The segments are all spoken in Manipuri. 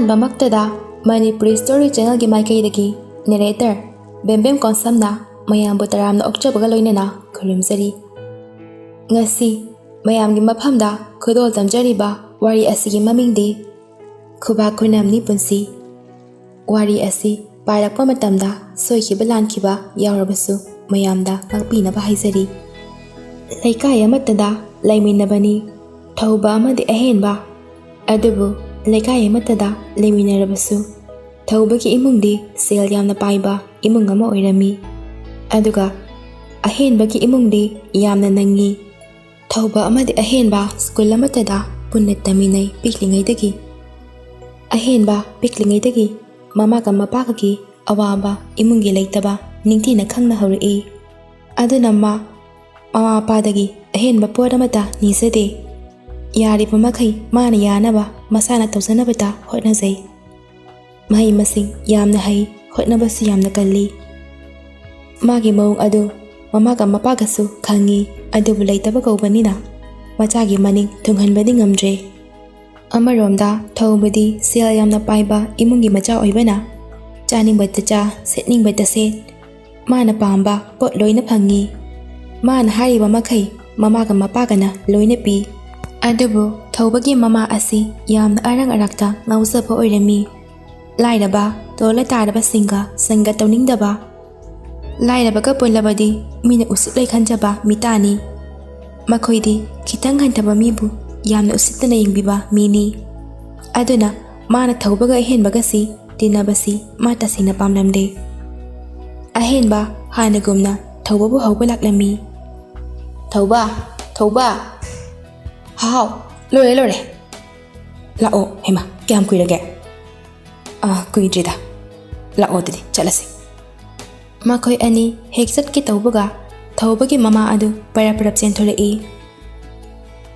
ꯑꯍꯥꯟꯕꯃꯛꯇꯗ ꯃꯅꯤꯄꯨꯔꯤ ꯁ꯭ꯇꯣꯔꯤ ꯆꯦꯅꯦꯜꯒꯤ ꯃꯥꯏꯀꯩꯗꯒꯤ ꯅꯦꯔꯦꯇꯔ ꯕꯦꯝꯕꯦꯝ ꯀꯣꯟꯁꯝꯅ ꯃꯌꯥꯝꯕꯨ ꯇꯔꯥꯝꯅ ꯑꯣꯛꯆꯕꯒ ꯂꯣꯏꯅꯅ ꯈꯨꯔꯨꯝꯖꯔꯤ꯫ ꯉꯁꯤ ꯃꯌꯥꯝꯒꯤ ꯃꯐꯝꯗ ꯈꯨꯗꯣꯜ ꯇꯝꯖꯔꯤꯕ ꯋꯥꯔꯤ ꯑꯁꯤꯒꯤ ꯃꯃꯤꯡꯗꯤ ꯈꯨꯕꯥꯛ ꯈꯨꯅꯝꯅꯤ ꯄꯨꯟꯁꯤ꯫ ꯋꯥꯔꯤ ꯑꯁꯤ ꯄꯥꯏꯔꯛꯄ ꯃꯇꯝꯗ ꯁꯣꯏꯈꯤꯕ ꯂꯥꯟꯈꯤꯕ ꯌꯥꯎꯔꯕꯁꯨ ꯃꯌꯥꯝꯗ ꯉꯥꯛꯄꯤꯅꯕ ꯍꯥꯏꯖꯔꯤ꯫ ꯂꯩꯀꯥꯏ ꯑꯃꯠꯇꯗ ꯂꯩꯃꯤꯟꯅꯕꯅꯤ ꯊꯧꯕ ꯑꯃꯗꯤ ꯑꯍꯦꯟꯕ, ꯑꯗꯨꯕꯨ ꯂꯩꯀꯥꯏ ꯑꯃꯠꯇꯗ ꯂꯩꯃꯤꯟꯅꯔꯕꯁꯨ ꯊꯧꯕꯒꯤ ꯏꯃꯨꯡꯗꯤ ꯁꯦꯜ ꯌꯥꯝꯅ ꯄꯥꯏꯕ ꯏꯃꯨꯡ ꯑꯃ ꯑꯣꯏꯔꯝꯃꯤ, ꯑꯗꯨꯒ ꯑꯍꯦꯟꯕꯒꯤ ꯏꯃꯨꯡꯗꯤ ꯌꯥꯝꯅ ꯅꯪꯉꯤ꯫ ꯊꯧꯕ ꯑꯃꯗꯤ ꯑꯍꯦꯟꯕ ꯁ꯭ꯀꯨꯜ ꯑꯃꯠꯇꯗ ꯄꯨꯟꯅ ꯇꯝꯃꯤꯟꯅꯩ ꯄꯤꯛꯂꯤꯉꯩꯗꯒꯤ꯫ ꯑꯍꯦꯟꯕ ꯄꯤꯛꯂꯤꯉꯩꯗꯒꯤ ꯃꯃꯥꯒ ꯃꯄꯥꯒꯒꯤ ꯑꯋꯥꯕ ꯏꯃꯨꯡꯒꯤ ꯂꯩꯇꯕ ꯅꯤꯡꯊꯤꯅ ꯈꯪꯅ ꯍꯧꯔꯛꯏ꯫ ꯑꯗꯨꯅ ꯃꯃꯥ ꯃꯄꯥꯗꯒꯤ ꯑꯍꯦꯟꯕ ꯄꯣꯠ ꯑꯃꯠꯇ ꯅꯤꯖꯗꯦ꯫ ꯌꯥꯔꯤꯕ ꯃꯈꯩ ꯃꯥꯅ ꯌꯥꯅꯕ ꯃꯁꯥꯅ ꯇꯧꯖꯅꯕꯇ ꯍꯣꯠꯅꯖꯩ꯫ ꯃꯍꯩ ꯃꯁꯤꯡ ꯌꯥꯝꯅ ꯍꯩ, ꯍꯣꯠꯅꯕꯁꯨ ꯌꯥꯝꯅ ꯀꯜꯂꯤ꯫ ꯃꯥꯒꯤ ꯃꯑꯣꯡ ꯑꯗꯨ ꯃꯃꯥꯒ ꯃꯄꯥꯒꯁꯨ ꯈꯪꯉꯤ, ꯑꯗꯨꯕꯨ ꯂꯩꯇꯕ ꯀꯧꯕꯅꯤꯅ ꯃꯆꯥꯒꯤ ꯃꯅꯤꯡ ꯊꯨꯡꯍꯟꯕꯗꯤ ꯉꯝꯗ꯭ꯔꯦ꯫ ꯑꯃꯔꯣꯝꯗ ꯊꯧꯕꯗꯤ ꯁꯦꯜ ꯌꯥꯝꯅ ꯄꯥꯏꯕ ꯏꯃꯨꯡꯒꯤ ꯃꯆꯥ ꯑꯣꯏꯕꯅ ꯆꯥꯅꯤꯡꯕꯇ ꯆꯥ, ꯁꯦꯠꯅꯤꯡꯕꯇ ꯁꯦꯠ, ꯃꯥꯅ ꯄꯥꯝꯕ ꯄꯣꯠ ꯂꯣꯏꯅ ꯐꯪꯉꯤ꯫ ꯃꯥꯅ ꯍꯥꯏꯔꯤꯕ ꯃꯈꯩ ꯃꯃꯥꯒ ꯃꯄꯥꯒꯅ ꯂꯣꯏꯅ ꯄꯤ꯫ ꯑꯗꯨꯕꯨ ꯊꯧꯕꯒꯤ ꯃꯃꯥ ꯑꯁꯤ ꯌꯥꯝꯅ ꯑꯔꯪ ꯑꯔꯥꯛꯇ ꯉꯥꯎꯖꯕ ꯑꯣꯏꯔꯝꯃꯤ꯫ ꯂꯥꯏꯔꯕ ꯇꯣꯜꯂ ꯇꯥꯔꯕꯁꯤꯡꯒ ꯁꯪꯒ ꯇꯧꯅꯤꯡꯗꯕ, ꯂꯥꯏꯔꯕꯒ ꯄꯨꯜꯂꯕꯗꯤ ꯃꯤꯅ ꯎꯁꯤꯠꯂꯣꯏ ꯈꯟꯖꯕ ꯃꯤꯇꯥꯅꯤ꯫ ꯃꯈꯣꯏꯗꯤ ꯈꯤꯇꯪ ꯍꯟꯊꯕ ꯃꯤꯕꯨ ꯌꯥꯝꯅ ꯎꯁꯤꯠꯇꯅ ꯌꯦꯡꯕꯤꯕ ꯃꯤꯅꯤ꯫ ꯑꯗꯨꯅ ꯃꯥꯅ ꯊꯧꯕꯒ ꯑꯍꯦꯟꯕꯒꯁꯤ ꯇꯤꯟꯅꯕꯁꯤ ꯃꯥ ꯇꯁꯦꯡꯅ ꯄꯥꯝꯂꯝꯗꯦ꯫ ꯑꯍꯦꯟꯕ ꯍꯥꯟꯅꯒꯨꯝꯅ ꯊꯧꯕꯕꯨ ꯍꯧꯕ ꯂꯥꯛꯂꯝꯃꯤ꯫ "ꯊꯧꯕ, ꯊꯧꯕ, ꯍꯥꯎ, ꯂꯣꯏꯔꯦ꯫ ꯂꯥꯛꯑꯣ, ꯍꯦꯃꯥ, ꯀꯌꯥꯝ ꯀꯨꯏꯔꯒꯦ?" "ꯀꯨꯏꯗ꯭ꯔꯤꯗ, ꯂꯥꯛꯑꯣ ꯑꯗꯨꯗꯤ ꯆꯠꯂꯁꯤ." ꯃꯈꯣꯏ ꯑꯅꯤ ꯍꯦꯛ ꯆꯠꯀꯦ ꯇꯧꯕꯒ ꯊꯧꯕꯒꯤ ꯃꯃꯥ ꯑꯗꯨ ꯄꯔꯞ ꯆꯦꯟꯊꯣꯔꯛꯏ꯫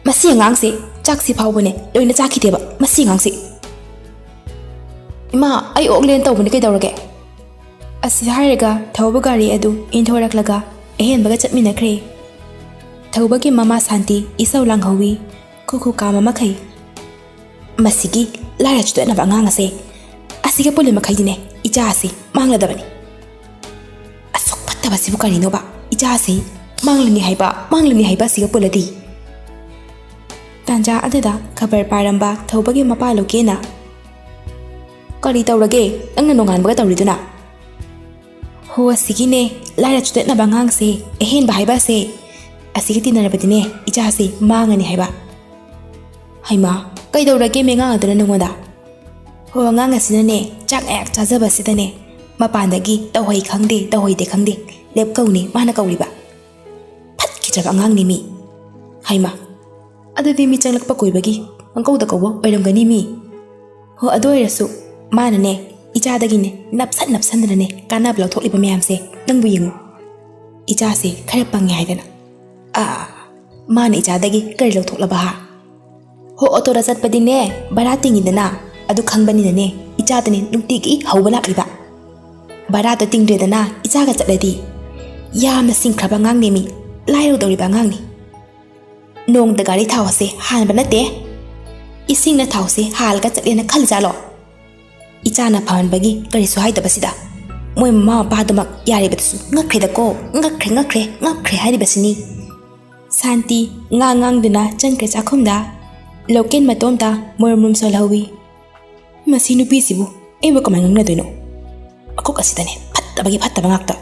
"ꯃꯁꯤ ꯑꯉꯥꯡꯁꯤ ꯆꯥꯛꯁꯤ ꯐꯥꯎꯕꯅꯦ ꯂꯣꯏꯅ ꯆꯥꯈꯤꯗꯦꯕ, ꯃꯁꯤ ꯑꯉꯥꯡꯁꯤ." "ꯏꯃꯥ, ꯑꯩ ꯑꯣꯛꯂꯦꯅ ꯇꯧꯕꯅꯤ, ꯀꯩꯗꯧꯔꯒꯦ?" ꯑꯁꯤ ꯍꯥꯏꯔꯒ ꯊꯧꯕ ꯒꯥꯔꯤ ꯑꯗꯨ ꯏꯟꯊꯣꯔꯛꯂꯒ ꯑꯍꯦꯟꯕꯒ ꯆꯠꯃꯤꯟꯅꯈ꯭ꯔꯦ꯫ ꯊꯧꯕꯒꯤ ꯃꯃꯥ ꯁꯥꯟꯇꯤ ꯏꯁꯧ ꯂꯥꯡꯍꯧꯋꯤ ꯈꯨ ꯀꯥꯝꯕ ꯃꯈꯩ꯫ "ꯃꯁꯤꯒꯤ ꯂꯥꯏꯔ ꯆꯨꯗꯠꯅꯕ ꯑꯉꯥꯡ ꯑꯁꯦ, ꯑꯁꯤꯒ ꯄꯨꯜꯂꯤ ꯃꯈꯩꯗꯤꯅꯦ ꯏꯆꯥ ꯑꯁꯤ ꯃꯥꯡꯂꯗꯕꯅꯤ꯫ ꯑꯁꯨꯛ ꯐꯠꯇꯕꯁꯤꯕꯨ ꯀꯔꯤꯅꯣꯕ, ꯏꯆꯥ ꯑꯁꯤ ꯃꯥꯡꯂꯅꯤ ꯍꯥꯏꯕ ꯑꯁꯤꯒ ꯄꯨꯜꯂꯗꯤ." ꯇꯥꯟꯖꯥ ꯑꯗꯨꯗ ꯈꯕꯔ ꯄꯥꯔꯝꯕ ꯊꯧꯕꯒꯤ ꯃꯄꯥ ꯂꯨꯀꯦꯅ, "ꯀꯔꯤ ꯇꯧꯔꯒꯦ ꯅꯪꯅ ꯅꯣꯡꯉꯥꯟꯕꯒ ꯇꯧꯔꯤꯗꯨꯅ?" "ꯍꯣ, ꯑꯁꯤꯒꯤꯅꯦ ꯂꯥꯏꯔ ꯆꯨꯗꯠꯅꯕ ꯑꯉꯥꯡꯁꯦ, ꯑꯍꯦꯟꯕ ꯍꯥꯏꯕ ꯑꯁꯦ, ꯑꯁꯤꯒ ꯇꯤꯟꯅꯔꯕꯗꯤꯅꯦ ꯏꯆꯥꯁꯤ ꯃꯥꯡꯉꯅꯤ ꯍꯥꯏꯕ." "ꯍꯩꯃꯥ, ꯀꯩꯗꯧꯔꯒꯦ ꯃꯦꯉꯥꯡ ꯑꯗꯨꯅ ꯅꯉꯣꯟꯗ?" "ꯍꯣ, ꯑꯉꯥꯡ ꯑꯁꯤꯅꯅꯦ ꯆꯥꯛ ꯉꯥꯛ ꯆꯥꯖꯕꯁꯤꯗꯅꯦ ꯃꯄꯥꯟꯗꯒꯤ ꯇꯧꯍꯩ ꯈꯪꯗꯦ ꯇꯧꯍꯩꯗꯦ ꯈꯪꯗꯦ ꯂꯦꯞꯀꯧꯅꯤ ꯃꯥꯅ ꯀꯧꯔꯤꯕ, ꯐꯠꯈꯤꯗ꯭ꯔꯕ ꯑꯉꯥꯡꯅꯤ ꯃꯤ." "ꯍꯩꯃꯥ, ꯑꯗꯨꯗꯤ ꯃꯤ ꯆꯪꯂꯛꯄ ꯀꯣꯏꯕꯒꯤ ꯄꯪꯀꯧꯗ ꯀꯧꯕ ꯑꯣꯏꯔꯝꯒꯅꯤ ꯃꯤ." "ꯍꯣ, ꯑꯗꯨ ꯑꯣꯏꯔꯁꯨ ꯃꯥꯅꯅꯦ ꯏꯆꯥꯗꯒꯤꯅꯦ ꯅꯞꯁꯟꯗꯅꯅꯦ ꯀꯥꯟꯅꯕ ꯂꯧꯊꯣꯛꯂꯤꯕ ꯃꯌꯥꯝꯁꯦ ꯅꯪꯕꯨ ꯌꯦꯡꯉꯨ, ꯏꯆꯥꯁꯦ ꯈꯔ ꯄꯪꯉꯦ ꯍꯥꯏꯗꯅ." "ꯃꯥꯅ ꯏꯆꯥꯗꯒꯤ ꯀꯔꯤ ꯂꯧꯊꯣꯛꯂꯕ ꯍꯥ?" "ꯍꯣ, ꯑꯣꯇꯣꯗ ꯆꯠꯄꯗꯤꯅꯦ ꯚꯔꯥ ꯇꯤꯡꯉꯤꯗꯅ, ꯑꯗꯨ ꯈꯪꯕꯅꯤꯅꯅꯦ ꯏꯆꯥꯗꯅꯦ ꯅꯨꯡꯇꯤꯒꯤ ꯍꯧꯕ ꯂꯥꯛꯂꯤꯕ꯫ ꯚꯔꯥꯗꯣ ꯇꯤꯡꯗ꯭ꯔꯦꯗꯅ ꯏꯆꯥꯒ ꯆꯠꯂꯗꯤ ꯌꯥꯝꯅ ꯁꯤꯡꯈ꯭ꯔꯕ ꯑꯉꯥꯡꯅꯦ ꯃꯤ, ꯂꯥꯏꯔꯧꯗꯧꯔꯤꯕ ꯑꯉꯥꯡꯅꯤ꯫ ꯅꯣꯡꯃꯗ ꯒꯥꯔꯤ ꯊꯥꯎ ꯑꯁꯦ ꯍꯥꯟꯕ ꯅꯠꯇꯦ, ꯏꯁꯤꯡꯅ ꯊꯥꯎꯁꯦ ꯍꯥꯜꯂꯒ ꯆꯠꯂꯦꯅ ꯈꯜꯂꯖꯥꯠꯂꯣ? ꯏꯆꯥꯅ ꯐꯍꯟꯕꯒꯤ ꯀꯔꯤꯁꯨ ꯍꯥꯏꯗꯕꯁꯤꯗ ꯃꯣꯏ ꯃꯃꯥ ꯃꯄꯥꯗꯨꯃꯛ ꯌꯥꯔꯤꯕꯗꯨꯁꯨ ꯉꯛꯈ꯭ꯔꯦꯗꯀꯣ, ꯉꯛꯈ꯭ꯔꯦ ꯍꯥꯏꯔꯤꯕꯁꯤꯅꯤ." ꯁꯥꯟꯇꯤ ꯉꯥꯡꯗꯨꯅ ꯆꯪꯈ꯭ꯔꯦ ꯆꯥꯛꯈꯨꯝꯗ꯫ ꯂꯣꯀꯦꯟ ꯃꯇꯣꯝꯇ ꯃꯨꯔꯨꯝ ꯁꯣꯜꯍꯧꯋꯤ꯫ "ꯃꯁꯤ ꯅꯨꯄꯤꯁꯤꯕꯨ ꯑꯩꯕꯨ ꯀꯃꯥꯏꯅ ꯉꯥꯡꯅꯗꯣꯏꯅꯣ? ꯃꯀꯣꯛ ꯑꯁꯤꯗꯅꯦ ꯐꯠꯇꯕꯒꯤ ꯐꯠꯇꯕ ꯉꯥꯛꯇ."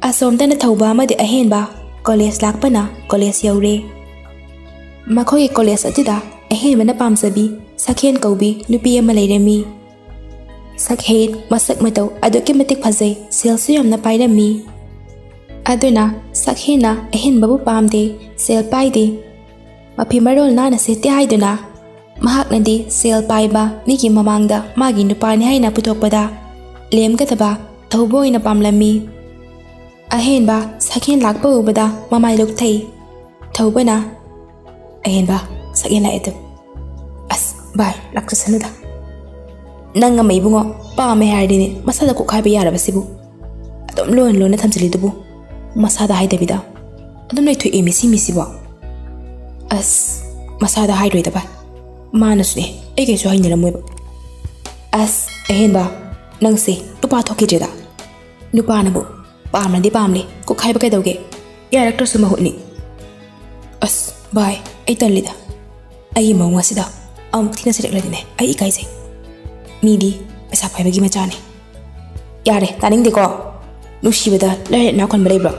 ꯑꯁꯣꯝꯗꯅ ꯊꯧꯕ ꯑꯃꯗꯤ ꯑꯍꯦꯟꯕ ꯀꯣꯂꯦꯖ ꯂꯥꯛꯄꯅ ꯀꯣꯂꯦꯖ ꯌꯧꯔꯦ꯫ ꯃꯈꯣꯏꯒꯤ ꯀꯣꯂꯦꯖ ꯑꯗꯨꯗ ꯑꯍꯦꯟꯕꯅ ꯄꯥꯝꯖꯕꯤ ꯁꯛꯍꯦꯟ ꯀꯧꯕꯤ ꯅꯨꯄꯤ ꯑꯃ ꯂꯩꯔꯝꯃꯤ꯫ ꯁꯛꯍꯦꯟ ꯃꯁꯛ ꯃꯇꯧ ꯑꯗꯨꯛꯀꯤ ꯃꯇꯤꯛ ꯐꯖꯩ, ꯁꯦꯜꯁꯨ ꯌꯥꯝꯅ ꯄꯥꯏꯔꯝꯃꯤ꯫ ꯑꯗꯨꯅ ꯁꯛꯍꯦꯟꯅ ꯑꯍꯦꯟꯕꯕꯨ ꯄꯥꯝꯗꯦ, ꯁꯦꯜ ꯄꯥꯏꯗꯦ, ꯃꯐꯤ ꯃꯔꯣꯜ ꯅꯥꯟꯅ ꯁꯦꯠꯇꯦ ꯍꯥꯏꯗꯨꯅ ꯃꯍꯥꯛꯅꯗꯤ ꯁꯦꯜ ꯄꯥꯏꯕ ꯃꯤꯒꯤ ꯃꯃꯥꯡꯗ ꯃꯥꯒꯤ ꯅꯨꯄꯥꯅꯤ ꯍꯥꯏꯅ ꯄꯨꯊꯣꯛꯄꯗ ꯂꯦꯝꯒꯗꯕ ꯊꯧꯕ ꯑꯣꯏꯅ ꯄꯥꯝꯂꯝꯃꯤ꯫ ꯑꯍꯦꯟꯕ ꯁꯛꯍꯦꯟ ꯂꯥꯛꯄ ꯎꯕꯗ ꯃꯃꯥꯏ ꯂꯨꯛꯊꯩ꯫ ꯊꯧꯕꯅ, "ꯑꯍꯦꯟꯕ, ꯁꯛꯍꯦꯟ ꯂꯥꯛꯑꯦ." "ꯑꯁ ꯚꯥꯏ, ꯂꯥꯛꯆꯁꯅꯨꯗ. ꯅꯪ ꯑꯃ ꯏꯕꯨꯡꯉꯣ, ꯄꯥꯝꯃꯦ ꯍꯥꯏꯔꯗꯤꯅꯦ ꯃꯁꯥꯗ ꯀꯣꯛ ꯍꯥꯏꯕ ꯌꯥꯔꯕꯁꯤꯕꯨ ꯑꯗꯨꯝ ꯂꯣꯟ ꯊꯝꯖꯤꯜꯂꯤꯗꯨꯕꯨ, ꯃꯁꯥꯗ ꯍꯥꯏꯗꯕꯤꯗ ꯑꯗꯨꯝ ꯂꯩꯊꯣꯛꯑꯦ ꯃꯤ ꯁꯤꯕꯣ." "ꯑꯁ, ꯃꯁꯥꯗ ꯍꯥꯏꯔꯣꯏꯗ ꯚꯥꯏ, ꯃꯥꯅꯁꯨꯅꯦ ꯑꯩ ꯀꯩꯁꯨ ꯍꯩꯅꯔꯝꯃꯣꯏꯕ, ꯑꯁ ꯑꯍꯦꯟꯕ ꯅꯪꯁꯦ ꯅꯨꯄꯥ ꯊꯣꯛꯈꯤꯗ꯭ꯔꯦꯗ ꯅꯨꯄꯥꯅꯕꯨ ꯄꯥꯝꯅꯗꯤ ꯄꯥꯝꯂꯦ ꯀꯣꯛꯈꯥꯏꯕ ꯀꯩꯗꯧꯒꯦ ꯌꯥꯔꯛꯇ꯭ꯔꯁꯨ ꯃꯍꯨꯠꯅꯤ ꯑꯁ ꯚꯥꯏ ꯑꯩ ꯇꯜꯂꯤꯗ ꯑꯩꯒꯤ ꯃꯑꯣꯡ ꯑꯁꯤꯗ ꯑꯃꯨꯛ ꯊꯤꯅ ꯆꯩꯔꯛꯂꯗꯤꯅꯦ ꯑꯩ ꯏꯀꯥꯏꯖꯩ ꯃꯤꯗꯤ ꯄꯩꯁꯥ ꯄꯥꯏꯕꯒꯤ ꯃꯆꯥꯅꯤ ꯌꯥꯔꯦ ꯇꯥꯅꯤꯡꯗꯦꯀꯣ ꯅꯨꯡꯁꯤꯕꯗ ꯂꯩꯔꯦꯠ ꯅꯥꯈꯣꯟꯕ ꯂꯩꯕ꯭ꯔꯣ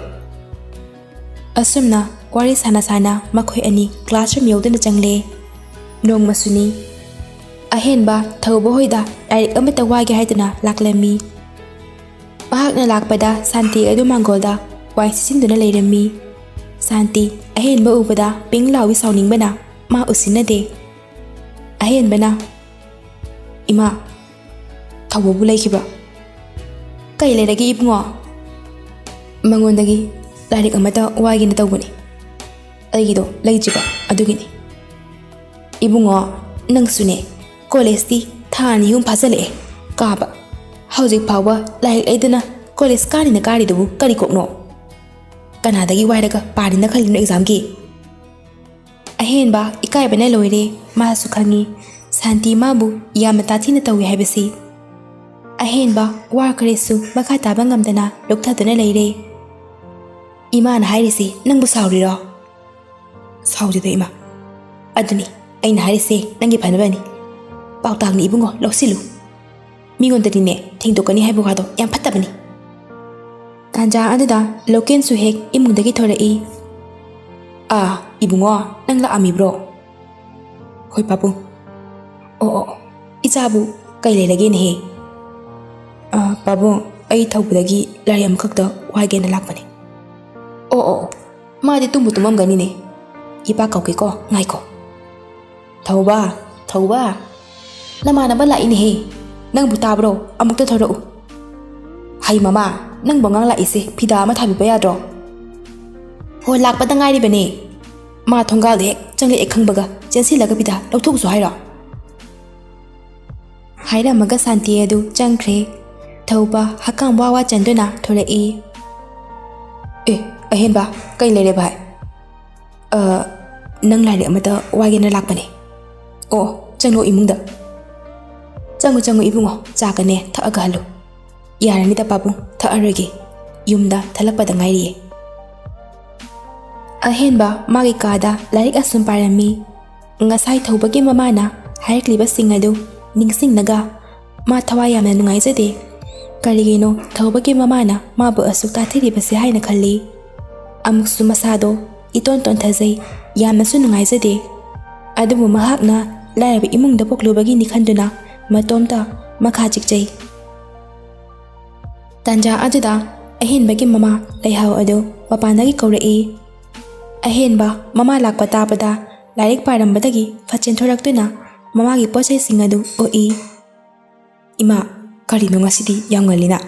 ꯑꯁꯨꯝꯅ ꯋꯥꯔꯤ ꯁꯥꯅ ꯁꯥꯅ ꯃꯈꯣꯏ ꯑꯅꯤ ꯀ꯭ꯂꯥꯁꯔꯨꯝ ꯌꯧꯗꯨꯅ ꯆꯪꯂꯦ ꯅꯣꯡꯃꯁꯨꯅꯤ ꯑꯍꯦꯟꯕ ꯊꯧꯕ ꯍꯣꯏꯗ ꯂꯥꯏꯔꯤꯛ ꯑꯃꯠꯇ ꯋꯥꯏꯒꯦ ꯍꯥꯏꯗꯨꯅ ꯂꯥꯛꯂꯝꯃꯤ ꯃꯍꯥꯛꯅ ꯂꯥꯛꯄꯗ ꯁꯥꯟꯇꯤ ꯑꯗꯨ ꯃꯥꯡꯒꯣꯜꯗ ꯋꯥꯏ ꯁꯤꯠꯆꯤꯟꯗꯨꯅ ꯂꯩꯔꯝꯃꯤ ꯁꯥꯟꯇꯤ ꯑꯍꯦꯟꯕ ꯎꯕꯗ ꯄꯤꯡ ꯂꯥꯎꯏ ꯁꯥꯎꯅꯤꯡꯕꯅ ꯃꯥ ꯎꯁꯤꯟꯅꯗꯦ ꯑꯍꯦꯟꯕꯅ ꯏꯃꯥ ꯊꯧꯕꯕꯨ ꯂꯩꯈꯤꯕ꯭ꯔꯣ ꯀꯩ ꯂꯩꯔꯒꯦ ꯏꯕꯨꯡꯉꯣ ꯃꯉꯣꯟꯗꯒꯤ ꯂꯥꯏꯔꯤꯛ ꯑꯃꯠꯇ ꯋꯥꯏꯒꯦꯅ ꯇꯧꯕꯅꯤ ꯑꯩꯒꯤꯗꯣ ꯂꯩꯇ꯭ꯔꯤꯕ ꯑꯗꯨꯒꯤꯅꯤ ꯏꯕꯨꯡꯉꯣ ꯅꯪꯁꯨꯅꯦ ꯀꯣꯂꯦꯖꯇꯤ ꯊꯥ 2 ꯐꯥꯖꯤꯜꯂꯛꯑꯦ ꯀꯥꯕ ꯍꯧꯖꯤꯛ ꯐꯥꯎꯕ ꯂꯥꯏꯔꯤꯛ ꯂꯩꯗꯅ ꯀꯣꯂꯦꯖ ꯀꯥꯔꯤꯗꯨꯕꯨ ꯀꯔꯤ ꯀꯣꯛꯅꯣ ꯀꯅꯥꯗꯒꯤ ꯋꯥꯏꯔꯒ ꯄꯥꯔꯤꯅ ꯈꯜꯂꯤꯅꯣ ꯑꯦꯛꯖꯥꯝꯒꯤ ꯑꯍꯦꯟꯕ ꯏꯀꯥꯏꯕꯅ ꯂꯣꯏꯔꯦ ꯃꯥꯁꯨ ꯈꯪꯉꯤ ꯁꯥꯟꯇꯤ ꯃꯥꯕꯨ ꯌꯥꯝꯅ ꯇꯥꯊꯤꯅ ꯇꯧꯏ ꯍꯥꯏꯕꯁꯤ ꯑꯍꯦꯟꯕ ꯋꯥꯈ꯭ꯔꯦꯁꯨ ꯃꯈꯥ ꯇꯥꯕ ꯉꯝꯗꯅ ꯂꯨꯞꯊꯗꯨꯅ ꯂꯩꯔꯦ ꯏꯃꯥꯅ ꯍꯥꯏꯔꯤꯁꯤ ꯅꯪꯕꯨ ꯁꯥꯎꯔꯤꯔꯣ ꯁꯥꯎꯗꯦꯗ ꯏꯃꯥ ꯑꯗꯨꯅꯤ ꯑꯩꯅ ꯍꯥꯏꯔꯤꯁꯦ ꯅꯪꯒꯤ ꯐꯅꯕꯅꯤ ꯄꯥꯎꯇꯥꯛꯅꯤ ꯏꯕꯨꯡꯉꯣ ꯂꯧꯁꯤꯜꯂꯨ ꯃꯤꯉꯣꯟꯗꯗꯤꯅꯦ ꯊꯦꯡꯗꯣꯛꯀꯅꯤ ꯍꯥꯏꯕ ꯋꯥꯗꯣ ꯌꯥꯝ ꯐꯠꯇꯕꯅꯤ ꯇꯥꯟꯖꯥ ꯑꯗꯨꯗ ꯂꯣꯀꯦꯟꯁꯨ ꯍꯦꯛ ꯏꯃꯨꯡꯗꯒꯤ ꯊꯣꯔꯛꯏ ꯏꯕꯨꯡꯉꯣ ꯅꯪ ꯂꯥꯛꯑꯝꯃꯤꯕ꯭ꯔꯣ ꯍꯣꯏ ꯄꯥꯕꯨꯡ ꯑꯣ ꯏꯆꯥꯕꯨ ꯀꯩ ꯂꯩꯔꯒꯦꯅꯦꯍꯦ ꯄꯥꯕꯨꯡ ꯑꯩ ꯊꯧꯕꯗꯒꯤ ꯂꯥꯏꯔꯤꯛ ꯑꯃꯈꯛꯇ ꯋꯥꯏꯒꯦꯅ ꯂꯥꯛꯄꯅꯤ ꯑꯣ ꯃꯥꯗꯤ ꯇꯨꯝꯕꯨ ꯇꯨꯝꯃꯝꯒꯅꯤꯅꯦ ꯏꯄꯥ ꯀꯧꯒꯦꯀꯣ ꯉꯥꯏꯈꯣ ꯊꯧꯕ ꯅꯃꯥꯟꯅꯕ ꯂꯥꯛꯏꯅꯦꯍꯦ ꯅꯪꯕꯨ ꯇꯥꯕ꯭ꯔꯣ ꯑꯃꯨꯛꯇ ꯊꯣꯔꯛꯎ ꯍꯩ ꯃꯃꯥ ꯅꯪꯕꯨ ꯑꯉꯥꯡ ꯂꯥꯛꯏꯁꯦ ꯐꯤꯗꯥ ꯑꯃ ꯊꯥꯕꯤꯕ ꯌꯥꯗ꯭ꯔꯣ ꯍꯣꯏ ꯂꯥꯛꯄꯗ ꯉꯥꯏꯔꯤꯕꯅꯦ ꯃꯥ ꯊꯣꯡꯒꯥꯜꯗ ꯍꯦꯛ ꯆꯪꯂꯛꯑꯦ ꯈꯪꯕꯒ ꯆꯦꯟꯁꯤꯜꯂꯒ ꯐꯤꯗꯥ ꯂꯧꯊꯣꯛꯎꯁꯨ ꯍꯥꯏꯔꯣ ꯍꯥꯏꯔꯝꯃꯒ ꯁꯥꯟꯇꯤ ꯑꯗꯨ ꯆꯪꯈ꯭ꯔꯦ ꯊꯧꯕ ꯍꯛꯀꯥꯝ ꯋꯥ ꯆꯟꯗꯨꯅ ꯊꯣꯔꯛꯏ ꯑꯍꯦꯟꯕ ꯀꯩ ꯂꯩꯔꯦ ꯚꯥꯏ ꯅꯪ ꯂꯥꯏꯔꯤꯛ ꯑꯃꯇ ꯋꯥꯏꯒꯦꯅ ꯂꯥꯛꯄꯅꯦ ꯑꯣ ꯆꯪꯉꯣ ꯏꯃꯨꯡꯗ ꯆꯪꯉꯨ ꯏꯕꯨꯡꯉꯣ ꯆꯥꯒꯅꯦ ꯊꯛꯑꯒ ꯍꯜꯂꯨ ꯌꯥꯔꯅꯤꯗ ꯄꯥꯕꯨꯡ ꯊꯛꯑꯔꯣꯏꯒꯦ ꯌꯨꯝꯗ ꯊꯜꯂꯛꯄꯗ ꯉꯥꯏꯔꯤꯌꯦ ꯑꯍꯦꯟꯕ ꯃꯥꯒꯤ ꯀꯥꯗ ꯂꯥꯏꯔꯤꯛ ꯑꯁꯨꯝ ꯄꯥꯔꯝꯃꯤ ꯉꯁꯥꯏ ꯊꯧꯕꯒꯤ ꯃꯃꯥꯅ ꯍꯥꯏꯔꯛꯂꯤꯕꯁꯤꯡ ꯑꯗꯨ ꯅꯤꯡꯁꯤꯡꯂꯒ ꯃꯥ ꯊꯋꯥꯏ ꯌꯥꯝꯅ ꯅꯨꯡꯉꯥꯏꯖꯗꯦ ꯀꯔꯤꯒꯤꯅꯣ ꯊꯧꯕꯒꯤ ꯃꯃꯥꯅ ꯃꯥꯕꯨ ꯑꯁꯨꯛ ꯇꯥꯊꯤꯔꯤꯕꯁꯦ ꯍꯥꯏꯅ ꯈꯜꯂꯤ ꯑꯃꯨꯛꯁꯨ ꯃꯁꯥꯗꯣ ꯏꯇꯣꯟ ꯇꯣꯟꯊꯖꯩ ꯌꯥꯝꯅꯁꯨ ꯅꯨꯡꯉꯥꯏꯖꯗꯦ ꯑꯗꯨꯕꯨ ꯃꯍꯥꯛꯅ ꯂꯥꯏꯔꯕ ꯏꯃꯨꯡꯗ ꯄꯣꯛꯂꯨꯕꯒꯤꯅꯤ ꯈꯟꯗꯨꯅ ꯃꯇꯣꯝꯇ ꯃꯈꯥ ꯆꯤꯛꯆꯩ ꯇꯥꯟꯖꯥ ꯑꯗꯨꯗ ꯑꯍꯦꯟꯕꯒꯤ ꯃꯃꯥ ꯂꯩꯍꯥꯎ ꯑꯗꯨ ꯃꯄꯥꯟꯗꯒꯤ ꯀꯧꯔꯛꯏ ꯑꯍꯦꯟꯕ ꯃꯃꯥ ꯂꯥꯛꯄ ꯇꯥꯕꯗ ꯂꯥꯏꯔꯤꯛ ꯄꯥꯔꯝꯕꯗꯒꯤ ꯐꯠꯆꯦꯟꯊꯣꯔꯛꯇꯨꯅ ꯃꯃꯥꯒꯤ ꯄꯣꯠꯆꯩꯁꯤꯡ ꯑꯗꯨ ꯑꯣꯛꯏ ꯏꯃꯥ ꯀꯔꯤꯅꯣ ꯉꯁꯤꯗꯤ ꯌꯥꯝ ꯉꯜꯂꯤꯅ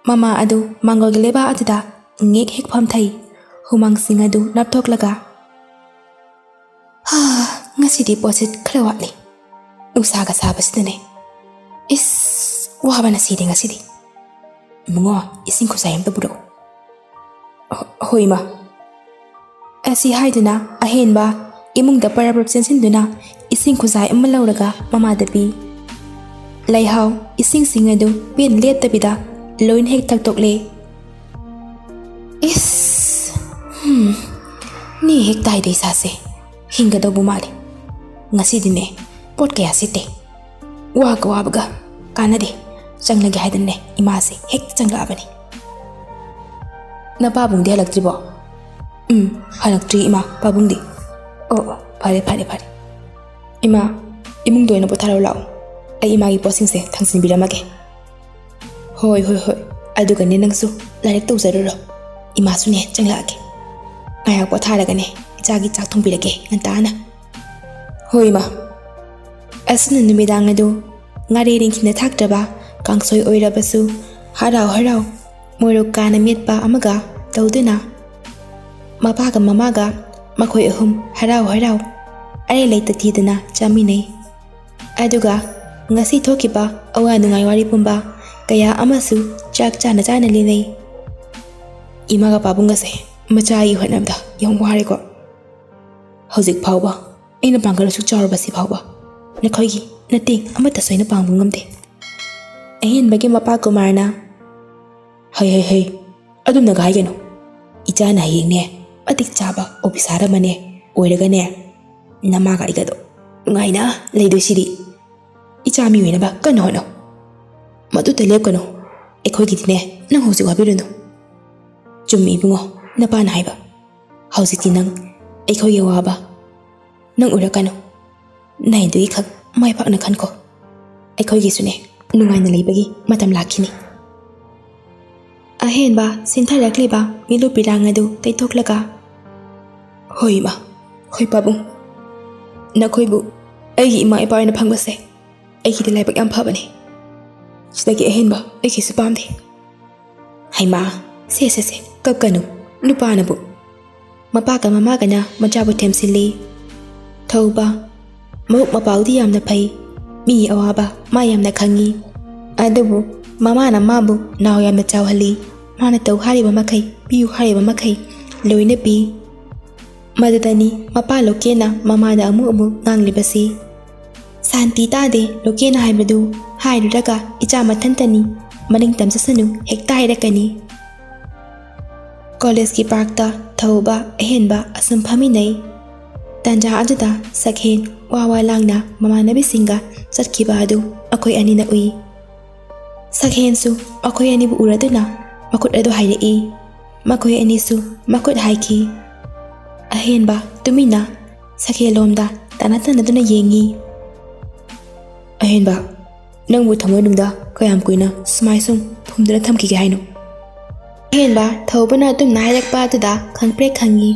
ꯃꯃꯥ ꯑꯗꯨ ꯃꯥꯡꯒꯣꯜꯒꯤ ꯂꯩꯕꯥꯛ ꯑꯗꯨꯗ ꯉꯦꯛ ꯍꯦꯛ ꯐꯝꯊꯩ ꯍꯨꯃꯥꯡꯁꯤꯡ ꯑꯗꯨ ꯅꯞꯊꯣꯛꯂꯒ ꯉꯁꯤꯗꯤ ꯄꯣꯠꯁꯤꯠ ꯈꯔ ꯋꯥꯠꯂꯤ ꯅꯨꯡꯁꯥꯒ ꯁꯥꯕꯁꯤꯗꯅꯦ ꯋꯥꯕꯅ ꯁꯤꯔꯦ ꯉꯁꯤꯗꯤ ꯏꯕꯨꯡꯉꯣ ꯏꯁꯤꯡ ꯈꯨꯖꯥꯏ ꯑꯃꯇ ꯄꯨꯔꯛꯎ ꯍꯣꯏ ꯏꯃꯥ ꯑꯁꯤ ꯍꯥꯏꯗꯨꯅ ꯑꯍꯦꯟꯕ ꯏꯃꯨꯡꯗ ꯄꯔꯞ ꯆꯦꯟꯁꯤꯟꯗꯨꯅ ꯏꯁꯤꯡ ꯈꯨꯖꯥꯏ ꯑꯃ ꯂꯧꯔꯒ ꯃꯃꯥꯗ ꯄꯤ ꯂꯩꯍꯥꯎ ꯏꯁꯤꯡꯁꯤꯡ ꯑꯗꯨ ꯄꯦꯟ ꯂꯦꯞꯇꯕꯤꯗ ꯂꯣꯏꯅ ꯍꯦꯛ ꯊꯛꯇꯣꯛꯂꯦ ꯅꯦ ꯍꯦꯛ ꯇꯥꯏꯗ ꯏꯁꯥꯁꯦ ꯍꯤꯡꯒꯗꯧꯕ ꯃꯥꯜꯂꯤ ꯉꯁꯤꯗꯤꯅꯦ ꯄꯣꯠ ꯀꯌꯥ ꯁꯤꯠꯇꯦ ꯋꯥꯕꯒ ꯀꯥꯟꯅꯗꯦ ꯆꯪꯂꯒꯦ ꯍꯥꯏꯗꯅꯅꯦ ꯏꯃꯥꯁꯦ ꯍꯦꯛꯇ ꯆꯪꯂꯛꯑꯕꯅꯤ ꯅꯄꯥꯕꯨꯡꯗꯤ ꯍꯜꯂꯛꯇ꯭ꯔꯤꯕꯣ ꯍꯜꯂꯛꯇ꯭ꯔꯤ ꯏꯃꯥ ꯄꯥꯕꯨꯡꯗꯤ ꯑꯣ ꯐꯔꯦ ꯏꯃꯥ ꯏꯃꯨꯡꯗ ꯑꯣꯏꯅ ꯄꯣꯊꯥꯔꯣ ꯂꯥꯛꯑꯣ ꯑꯩ ꯏꯃꯥꯒꯤ ꯄꯣꯠꯁꯤꯡꯁꯦ ꯊꯥꯡꯖꯤꯟꯕꯤꯔꯝꯃꯒꯦ ꯍꯣꯏ ꯑꯗꯨꯒꯅꯦ ꯅꯪꯁꯨ ꯂꯥꯏꯔꯤꯛ ꯇꯧꯖꯔꯨꯔꯣ ꯏꯃꯥꯁꯨꯅꯦ ꯆꯪꯂꯛꯑꯒꯦ ꯉꯥꯏꯍꯥꯛ ꯄꯣꯊꯥꯔꯒꯅꯦ ꯏꯆꯥꯒꯤ ꯆꯥꯛ ꯊꯣꯡꯕꯤꯔꯒꯦ ꯉꯟꯇꯥꯅ ꯍꯣꯏ ꯏꯃꯥ ꯑꯁꯤꯅ ꯅꯨꯃꯤꯗꯥꯡ ꯑꯗꯨ ꯉꯥꯔꯤ ꯅꯤꯡꯊꯤꯅ ꯊꯥꯛꯇ꯭ꯔꯕ ꯀꯥꯡꯁꯣꯏ ꯑꯣꯏꯔꯕꯁꯨ ꯍꯔꯥꯎ ꯃꯣꯔꯣꯛ ꯀꯥꯅ ꯃꯦꯠꯄ ꯑꯃꯒ ꯇꯧꯗꯨꯅ ꯃꯄꯥꯒ ꯃꯃꯥꯒ ꯃꯈꯣꯏ ꯑꯍꯨꯝ ꯍꯔꯥꯎ ꯑꯔꯩ ꯂꯩꯇ ꯊꯤꯗꯅ ꯆꯥꯃꯤꯟꯅꯩ ꯑꯗꯨꯒ ꯉꯁꯤ ꯊꯣꯛꯈꯤꯕ ꯑꯋꯥ ꯅꯨꯡꯉꯥꯏ ꯋꯥꯔꯤ ꯄꯨꯝꯕ ꯀꯌꯥ ꯑꯃꯁꯨ ꯆꯥꯛ ꯆꯥꯅ ꯂꯤꯅꯩ ꯏꯃꯥꯒ ꯄꯥꯕꯨꯡꯒꯁꯦ ꯃꯆꯥꯒꯤ ꯍꯣꯠꯅꯕꯗ ꯌꯥꯝ ꯋꯥꯔꯦꯀꯣ ꯍꯧꯖꯤꯛ ꯐꯥꯎꯕ ꯑꯩꯅ ꯄꯥꯡꯒꯜ ꯑꯁꯨꯛ ꯆꯥꯎꯔꯕꯁꯤ ꯐꯥꯎꯕ ꯅꯈꯣꯏꯒꯤ ꯃꯇꯦꯡ ꯑꯃꯠꯇꯁꯨ ꯑꯩꯅ ꯄꯥꯡꯕ ꯉꯝꯗꯦ꯫ ꯑꯍꯦꯟꯕꯒꯤ ꯃꯄꯥ ꯀꯨꯃꯥꯔꯅ ꯍꯩ ꯑꯗꯨꯝꯅꯒ ꯍꯥꯏꯒꯅꯨ꯫ ꯏꯆꯥꯅ ꯍꯌꯦꯡꯅꯦ ꯃꯇꯤꯛ ꯆꯥꯕ ꯑꯣꯐꯤꯁꯥꯔ ꯑꯃꯅꯦ ꯑꯣꯏꯔꯒꯅꯦ ꯅꯃꯥꯒ ꯑꯩꯒꯗꯣ ꯅꯨꯡꯉꯥꯏꯅ ꯂꯩꯗꯣꯏꯁꯤꯗꯤ꯫ ꯏꯆꯥ ꯃꯤ ꯑꯣꯏꯅꯕ ꯀꯟꯅ ꯍꯣꯠꯅꯧ꯫ ꯃꯗꯨꯇ ꯂꯦꯞꯀꯅꯨ꯫ ꯑꯩꯈꯣꯏꯒꯤꯗꯤꯅꯦ ꯅꯪ ꯍꯧꯖꯤꯛ ꯋꯥꯕꯤꯔꯨꯅꯨ꯫ ꯆꯨꯝꯃꯤ ꯏꯕꯨꯡꯉꯣ ꯅꯄꯥꯅ ꯍꯥꯏꯕ꯫ ꯍꯧꯖꯤꯛꯇꯤ ꯅꯪ ꯑꯩꯈꯣꯏꯒꯤ ꯑꯋꯥꯕ ꯅꯪ ꯎꯔꯛꯀꯅꯨ꯫ ꯅꯥꯏꯗꯨꯒꯤ ꯈꯛ ꯃꯥꯏ ꯄꯥꯛꯅ ꯈꯟꯈꯣ꯫ ꯑꯩꯈꯣꯏꯒꯤꯁꯨꯅꯦ ꯅꯨꯡꯉꯥꯏꯅ ꯂꯩꯕꯒꯤ ꯃꯇꯝ ꯂꯥꯛꯈꯤꯅꯤ꯫ ꯑꯍꯦꯟꯕ ꯁꯤꯟꯊꯔꯛꯂꯤꯕ ꯃꯤꯂꯨ ꯄꯤꯔꯥꯡ ꯑꯗꯨ ꯇꯩꯊꯣꯛꯂꯒ ꯍꯣꯏ ꯏꯃꯥ, ꯍꯣꯏ ꯄꯥꯕꯨꯡ, ꯅꯈꯣꯏꯕꯨ ꯑꯩꯒꯤ ꯏꯃꯥ ꯏꯄꯥ ꯑꯣꯏꯅ ꯐꯪꯕꯁꯦ ꯑꯩꯒꯤꯗꯤ ꯂꯥꯏꯕꯛ ꯌꯥꯝ ꯐꯕꯅꯤ꯫ ꯁꯤꯗꯒꯤ ꯑꯍꯦꯟꯕ ꯑꯩꯒꯤꯁꯨ ꯄꯥꯝꯗꯦ꯫ ꯍꯩꯃꯥ, ꯁꯦ ꯀꯞꯀꯅꯨ ꯅꯨꯄꯥꯅꯕꯨ꯫ ꯃꯄꯥꯒ ꯃꯃꯥꯒꯅ ꯃꯆꯥꯕꯨ ꯊꯦꯝꯁꯤꯜꯂꯤ꯫ ꯊꯧꯕ ꯃꯕꯨꯛ ꯃꯄꯥꯎꯗꯤ ꯌꯥꯝꯅ ꯐꯩ, ꯃꯤꯒꯤ ꯑꯋꯥꯕ ꯃꯥ ꯌꯥꯝꯅ ꯈꯪꯉꯤ꯫ ꯑꯗꯨꯕꯨ ꯃꯃꯥꯅ ꯃꯥꯕꯨ ꯅꯥꯎ ꯌꯥꯝꯅ ꯆꯥꯎꯍꯜꯂꯤ꯫ ꯃꯥꯅ ꯇꯧ ꯍꯥꯏꯔꯤꯕ ꯃꯈꯩ, ꯄꯤꯌꯨ ꯍꯥꯏꯔꯤꯕ ꯃꯈꯩ ꯂꯣꯏꯅ ꯄꯤ꯫ ꯃꯗꯨꯗꯅꯤ ꯃꯄꯥ ꯂꯣꯀꯦꯟꯅ ꯃꯃꯥꯗ ꯑꯃꯨꯛ ꯉꯥꯡꯂꯤꯕꯁꯤ꯫ ꯁꯥꯟꯇꯤ ꯇꯥꯗꯦ ꯂꯣꯀꯦꯟꯅ ꯍꯥꯏꯕꯗꯨ ꯍꯥꯏꯔꯨꯔꯒ ꯏꯆꯥ ꯃꯊꯟꯇꯅꯤ, ꯃꯅꯤꯡ ꯇꯝꯖꯁꯅꯨ ꯍꯦꯛꯇ ꯍꯥꯏꯔꯛꯀꯅꯤ꯫ ꯀꯣꯂꯦꯖꯀꯤ ꯄꯥꯔꯛꯇ ꯊꯧꯕ ꯑꯍꯦꯟꯕ ꯑꯁꯨꯝ ꯐꯝꯃꯤꯟꯅꯩ꯫ ꯇꯥꯟꯖꯥ ꯑꯗꯨꯗ ꯁꯛꯍꯦꯟ ꯋꯥ ꯂꯥꯡꯅ ꯃꯃꯥꯟꯅꯕꯤꯁꯤꯡꯒ ꯆꯠꯈꯤꯕ ꯑꯗꯨ ꯑꯩꯈꯣꯏ ꯑꯅꯤꯅ ꯎꯏ꯫ ꯁꯛꯍꯦꯟꯁꯨ ꯑꯩꯈꯣꯏ ꯑꯅꯤꯕꯨ ꯎꯔꯗꯨꯅ ꯃꯈꯨꯠ ꯑꯗꯨ ꯍꯥꯏꯔꯛꯏ꯫ ꯃꯈꯣꯏ ꯑꯅꯤꯁꯨ ꯃꯈꯨꯠ ꯍꯥꯏꯈꯤ꯫ ꯑꯍꯦꯟꯕ ꯇꯨꯃꯤꯟꯅ ꯁꯛꯍꯦꯟꯂꯣꯝꯗ ꯇꯥꯟꯅꯗꯨꯅ ꯌꯦꯡꯉꯤ꯫ ꯑꯍꯦꯟꯕ, ꯅꯪꯕꯨ ꯊꯃꯣꯏꯅꯨꯡꯗ ꯀꯌꯥꯝ ꯀꯨꯏꯅ ꯁꯨꯃꯥꯏ ꯁꯨꯝ ꯐꯨꯝꯗꯨꯅ ꯊꯝꯈꯤꯒꯦ ꯍꯥꯏꯅꯣ? ꯑꯍꯦꯟꯕ ꯊꯧꯕꯅ ꯑꯗꯨꯝꯅ ꯍꯥꯏꯔꯛꯄ ꯑꯗꯨꯗ ꯈꯪꯄ꯭ꯔꯦꯛ ꯈꯪꯉꯤ꯫